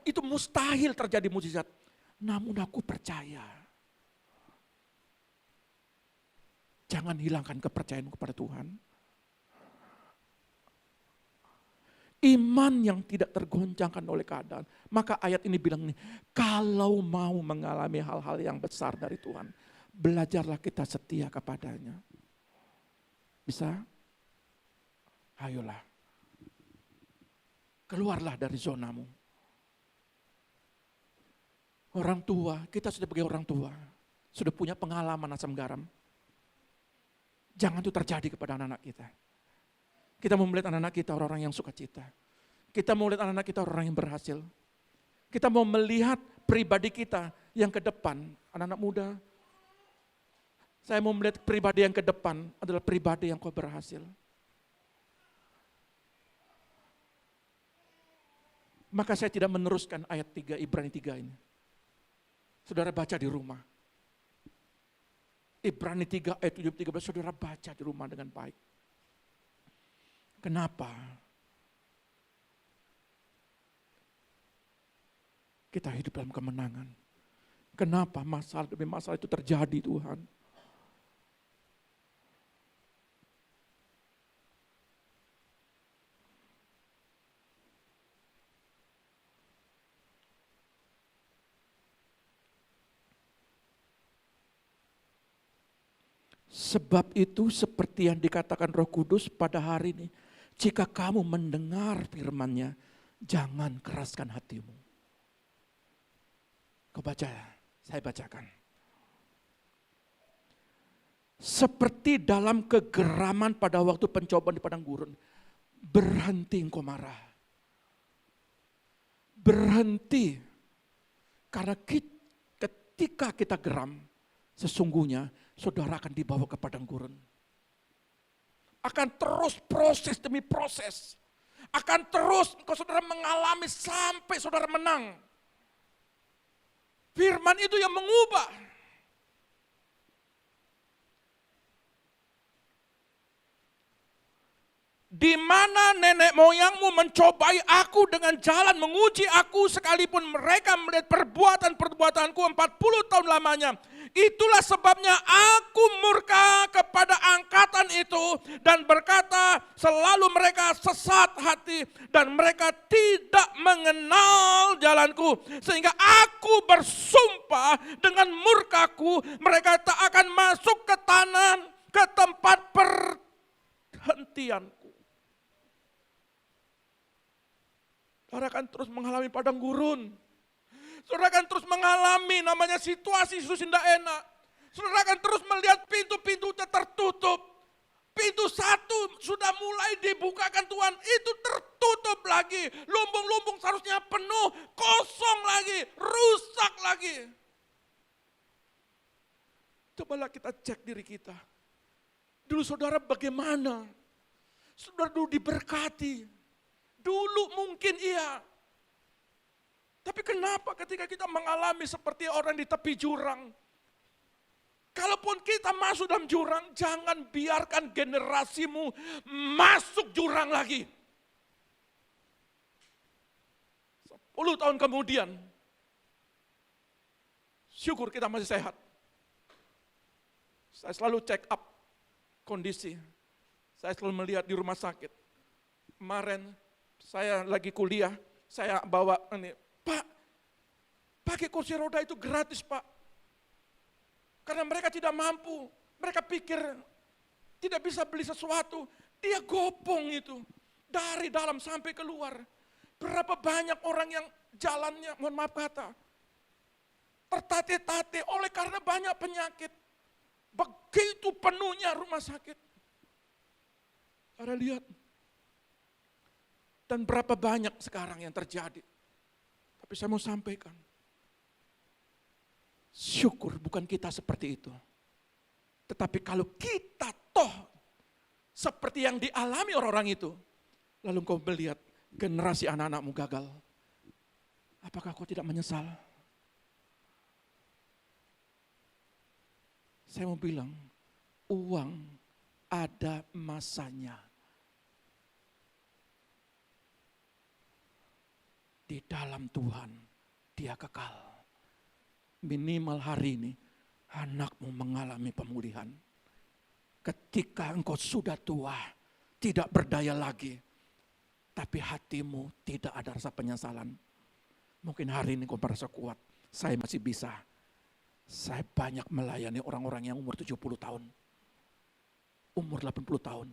S1: Itu mustahil terjadi mukjizat. Namun aku percaya. Jangan hilangkan kepercayaanmu kepada Tuhan. Iman yang tidak tergoncangkan oleh keadaan. Maka ayat ini bilang nih, kalau mau mengalami hal-hal yang besar dari Tuhan, belajarlah kita setia kepadanya. Bisa? Ayolah. Keluarlah dari zonamu. Orang tua, kita sudah sebagai orang tua, sudah punya pengalaman asam garam. Jangan itu terjadi kepada anak-anak kita. Kita mau melihat anak-anak kita orang-orang yang sukacita. Kita mau melihat anak-anak kita orang yang berhasil. Kita mau melihat pribadi kita yang ke depan, anak-anak muda. Saya mau melihat pribadi yang ke depan adalah pribadi yang kau berhasil. Maka saya tidak meneruskan ayat 3, Ibrani 3 ini. Saudara baca di rumah. Ibrani 3 ayat 7-13, saudara baca di rumah dengan baik. Kenapa? Kita hidup dalam kemenangan. Kenapa masalah demi masalah itu terjadi, Tuhan? Sebab itu seperti yang dikatakan Roh Kudus pada hari ini, jika kamu mendengar firman-Nya, jangan keraskan hatimu. Kau baca ya, saya bacakan. Seperti dalam kegeraman pada waktu pencobaan di padang gurun, berhenti engkau marah. Berhenti, karena ketika kita geram, sesungguhnya saudara akan dibawa ke padang gurun. Akan terus proses demi proses. Akan terus engkau saudara mengalami sampai saudara menang. Firman itu yang mengubah. Di mana nenek moyangmu mencobai aku dengan jalan menguji aku sekalipun mereka melihat perbuatan-perbuatanku 40 tahun lamanya. Itulah sebabnya aku murka kepada angkatan itu dan berkata selalu mereka sesat hati dan mereka tidak mengenal jalanku. Sehingga aku bersumpah dengan murkaku mereka tak akan masuk ke tanah ke tempat perhentianku. Saudara akan terus mengalami padang gurun. Saudara akan terus mengalami namanya situasi tidak enak. Saudara akan terus melihat pintu-pintu tertutup. Pintu satu sudah mulai dibukakan Tuhan, itu tertutup lagi. Lumbung-lumbung seharusnya penuh, kosong lagi, rusak lagi. Cobalah kita cek diri kita. Dulu saudara bagaimana? Saudara dulu diberkati. Dulu mungkin iya. Tapi kenapa ketika kita mengalami seperti orang di tepi jurang? Kalaupun kita masuk dalam jurang, jangan biarkan generasimu masuk jurang lagi. 10 tahun kemudian, syukur kita masih sehat. Saya selalu check up kondisi. Saya selalu melihat di rumah sakit. Kemarin saya lagi kuliah, saya bawa ini, Pak, pakai kursi roda itu gratis Pak. Karena mereka tidak mampu, mereka pikir tidak bisa beli sesuatu, dia gopong itu. Dari dalam sampai keluar. Berapa banyak orang yang jalannya, mohon maaf kata, tertatih-tatih oleh karena banyak penyakit. Begitu penuhnya rumah sakit. Ada lihat. Dan berapa banyak sekarang yang terjadi. Tapi saya mau sampaikan. Syukur bukan kita seperti itu. Tetapi kalau kita toh seperti yang dialami orang-orang itu. Lalu kau melihat generasi anak-anakmu gagal. Apakah kau tidak menyesal? Saya mau bilang, uang ada masanya. Di dalam Tuhan, dia kekal. Minimal hari ini, anakmu mengalami pemulihan. Ketika engkau sudah tua, tidak berdaya lagi, tapi hatimu tidak ada rasa penyesalan. Mungkin hari ini kau merasa kuat, saya masih bisa. Saya banyak melayani orang-orang yang umur 70 tahun, umur 80 tahun,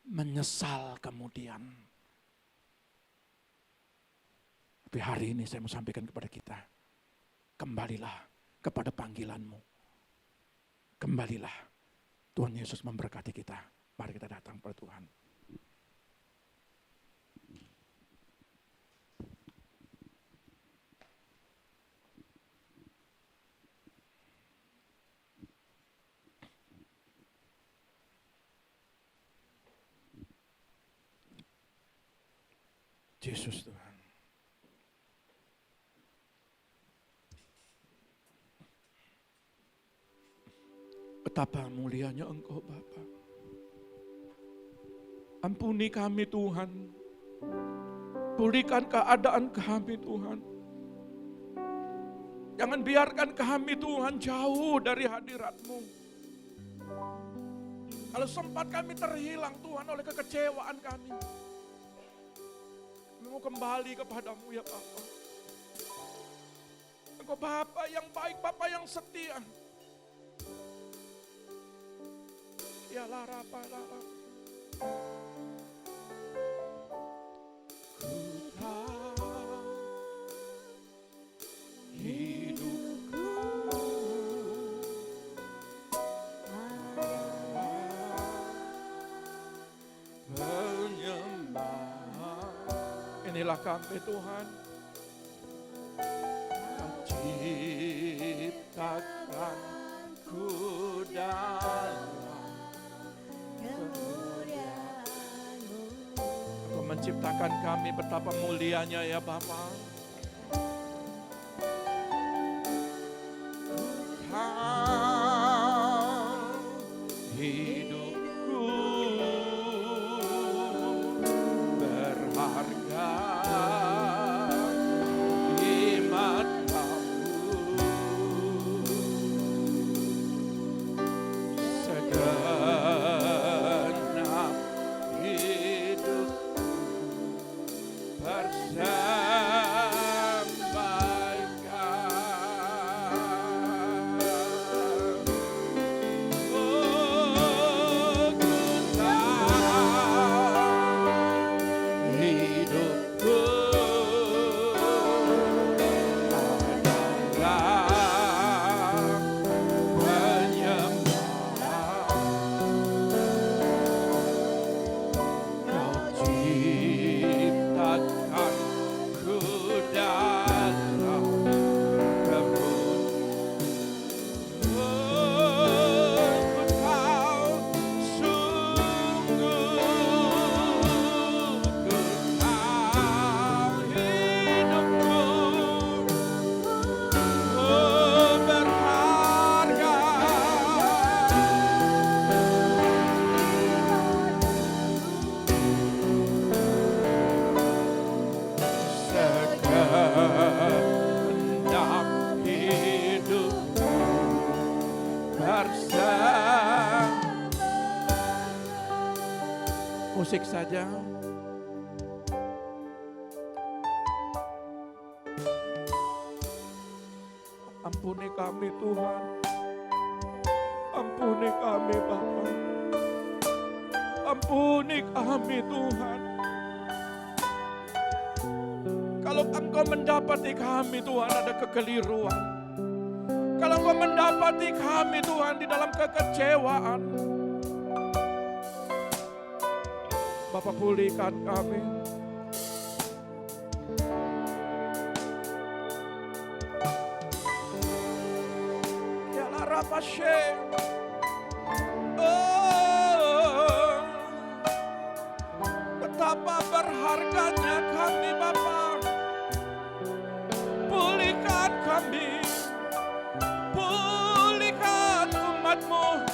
S1: menyesal kemudian. Tapi hari ini saya mau sampaikan kepada kita, kembalilah kepada panggilanmu. Kembalilah. Tuhan Yesus memberkati kita. Mari kita datang kepada Tuhan. Yesus Tuhan. Betapa mulianya Engkau Bapa. Ampuni kami Tuhan. Pulihkan keadaan kami Tuhan. Jangan biarkan kami Tuhan jauh dari hadirat-Mu. Kalau sempat kami terhilang Tuhan oleh kekecewaan kami. Kami mau kembali kepadamu ya Bapa. Engkau Bapa yang baik, Bapa yang setia. Ya lara lara. Ku tahu hidupku penyembah. Inilah kami Tuhan. Kau ciptakan ku dalam Engkau menciptakan kami, betapa mulianya ya Bapa. Hidupku berharga di mata-Mu. Segenap hidup musik saja. Ampuni kami Tuhan. Ampuni kami Bapa. Ampuni kami Tuhan. Kalau Engkau mendapati kami Tuhan ada kekeliruan. Kalau Engkau mendapati kami Tuhan di dalam kekecewaan. Bapa, pulihkan kami. Ya la rapashe. Oh, betapa berharganya kami Bapa. Pulihkan kami. Pulihkan umat-Mu.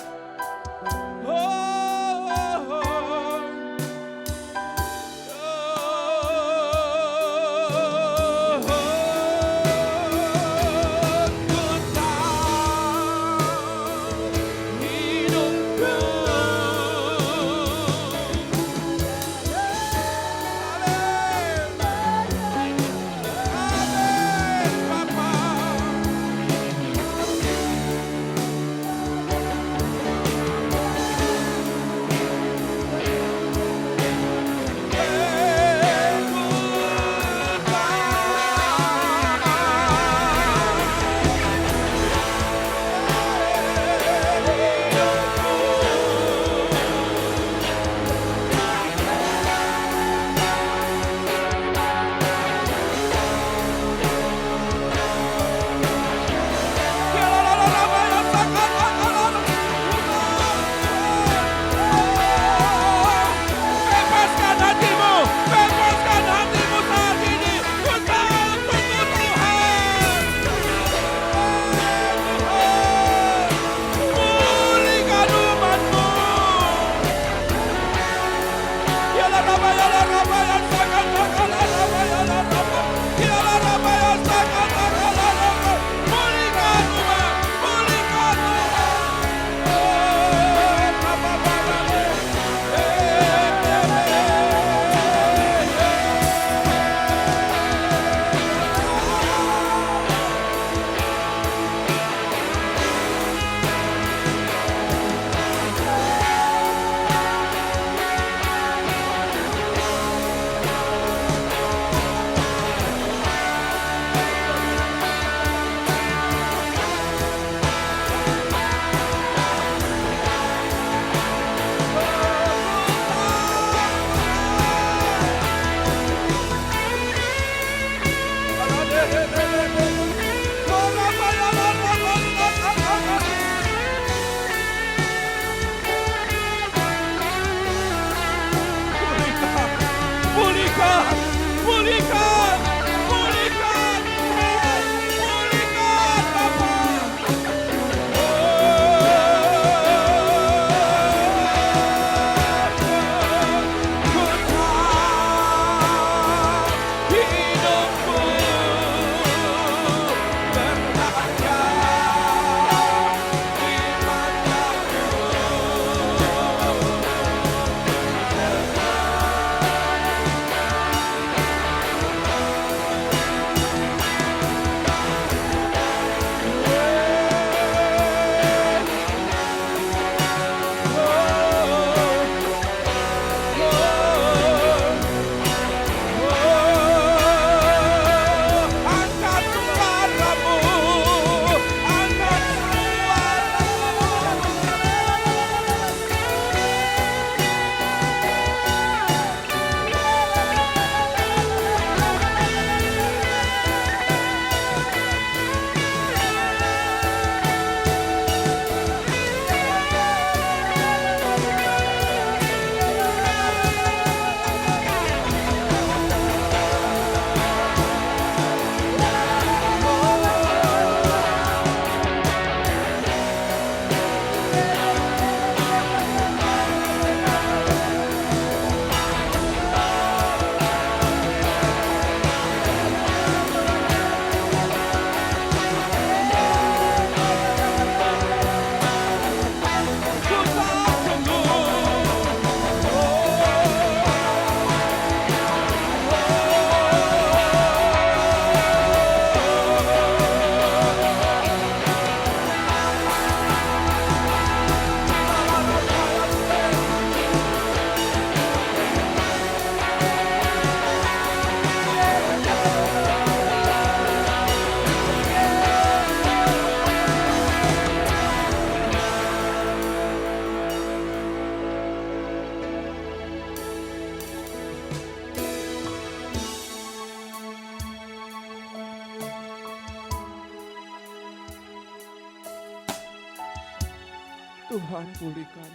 S1: Tuhan pulihkan.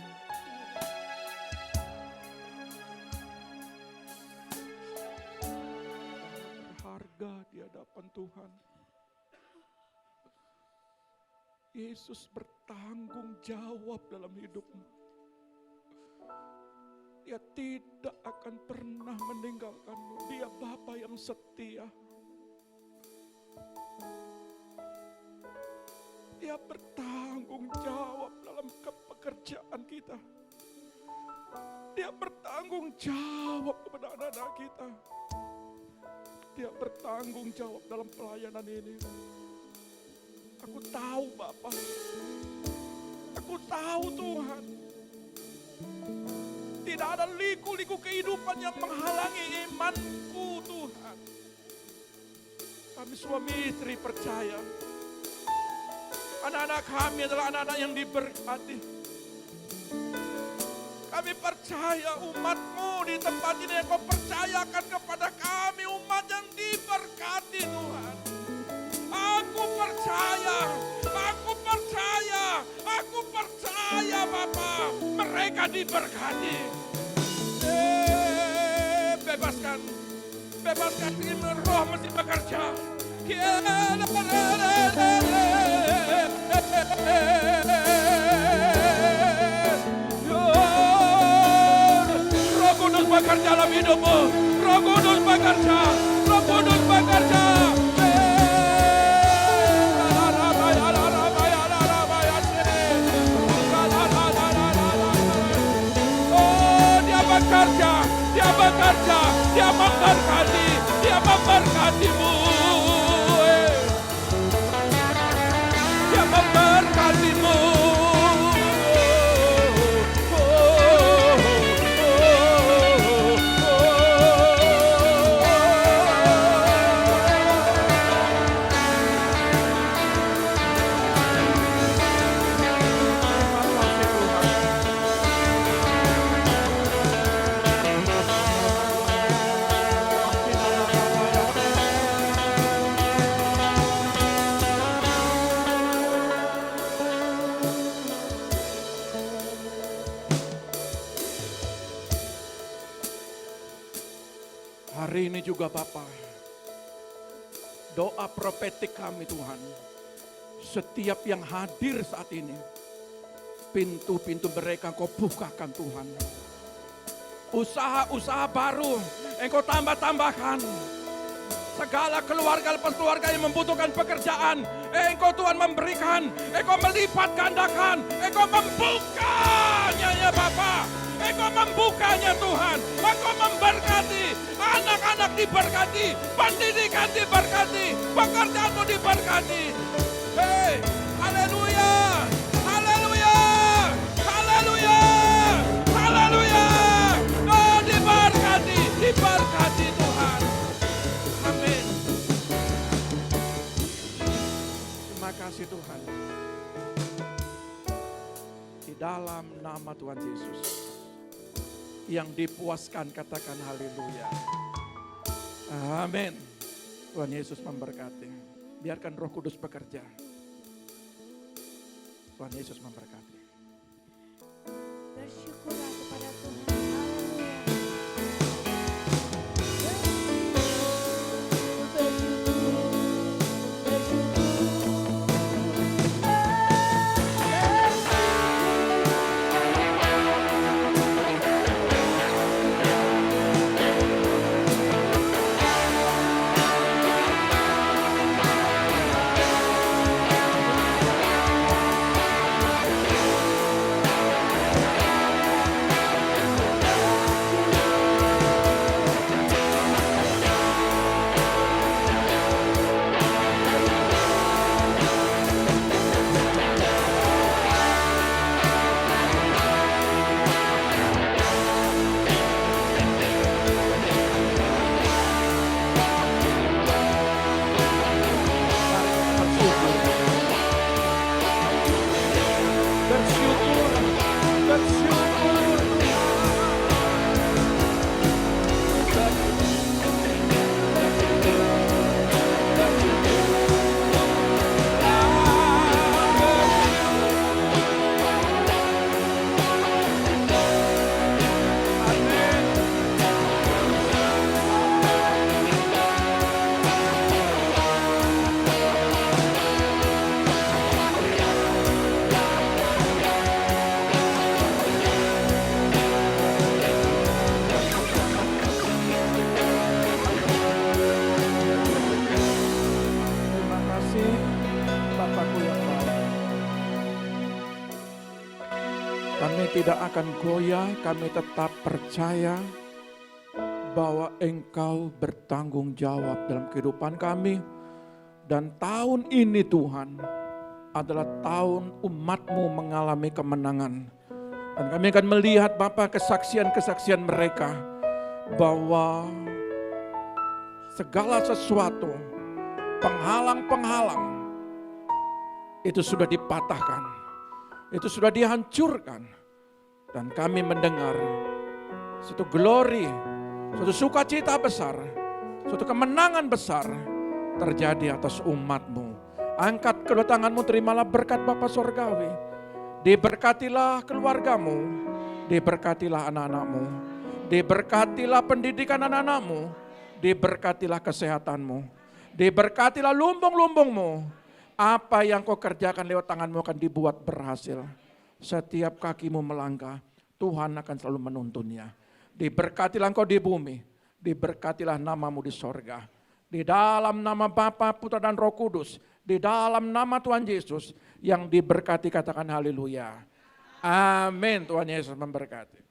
S1: Berharga di hadapan Tuhan. Yesus bertanggung jawab dalam hidupmu. Dia tidak akan pernah meninggalkanmu. Dia Bapa yang setia. Dia bertanggung jawab dalam pekerjaan kita. Dia bertanggung jawab kepada anak-anak kita. Dia bertanggung jawab dalam pelayanan ini. Aku tahu Bapa. Aku tahu Tuhan. Tidak ada liku-liku kehidupan yang menghalangi imanku Tuhan. Kami suami istri percaya. Anak-anak kami adalah anak-anak yang diberkati. Kami percaya umat-Mu di tempat ini yang Kau percayakan kepada kami, umat yang diberkati Tuhan. Aku percaya Bapa, mereka diberkati. Bebaskan ini roh mesti bekerja. Roh Kudus bekerja dalam hidupmu. Roh Kudus bekerja. Roh Kudus bekerja. Dia memberkati, dia memberkatimu. Dia memberkatimu. Hari ini juga Bapa, doa profetik kami Tuhan, setiap yang hadir saat ini, pintu-pintu mereka Engkau bukakan Tuhan. Usaha-usaha baru Engkau tambah-tambahkan. Segala keluarga lepas keluarga yang membutuhkan pekerjaan, Engkau Tuhan memberikan, Engkau melipat gandakan, Engkau membukanya ya Bapa. Engkau membukanya Tuhan, Engkau memberkati, anak-anak diberkati, pendidikan diberkati, pekerjaanmu diberkati. Hei, haleluya, haleluya, haleluya, haleluya. Oh diberkati, diberkati Tuhan. Amin. Terima kasih Tuhan. Di dalam nama Tuhan Yesus. Yang dipuaskan katakan haleluya. Amin. Tuhan Yesus memberkati. Biarkan Roh Kudus bekerja. Tuhan Yesus memberkati.
S2: Bersyukurlah kepada Tuhan.
S1: Kami tidak akan goyah, kami tetap percaya bahwa Engkau bertanggung jawab dalam kehidupan kami. Dan tahun ini Tuhan adalah tahun umat-Mu mengalami kemenangan. Dan kami akan melihat Bapa kesaksian-kesaksian mereka bahwa segala sesuatu, penghalang-penghalang itu sudah dipatahkan, itu sudah dihancurkan. Dan kami mendengar suatu glory, suatu sukacita besar, suatu kemenangan besar terjadi atas umat-Mu. Angkat kedua tangan-Mu, terimalah berkat Bapa Sorgawi. Diberkatilah keluarga-Mu, diberkatilah anak-anak-Mu, diberkatilah pendidikan anak-anak-Mu, diberkatilah kesehatan-Mu, diberkatilah lumbung-lumbung-Mu. Apa yang Kau kerjakan lewat tangan-Mu akan dibuat berhasil. Setiap kaki-Mu melangkah, Tuhan akan selalu menuntunnya. Diberkatilah Engkau di bumi, diberkatilah nama-Mu di sorga. Di dalam nama Bapa, Putra dan Roh Kudus, di dalam nama Tuhan Yesus, yang diberkati katakan haleluya. Amin. Tuhan Yesus memberkati.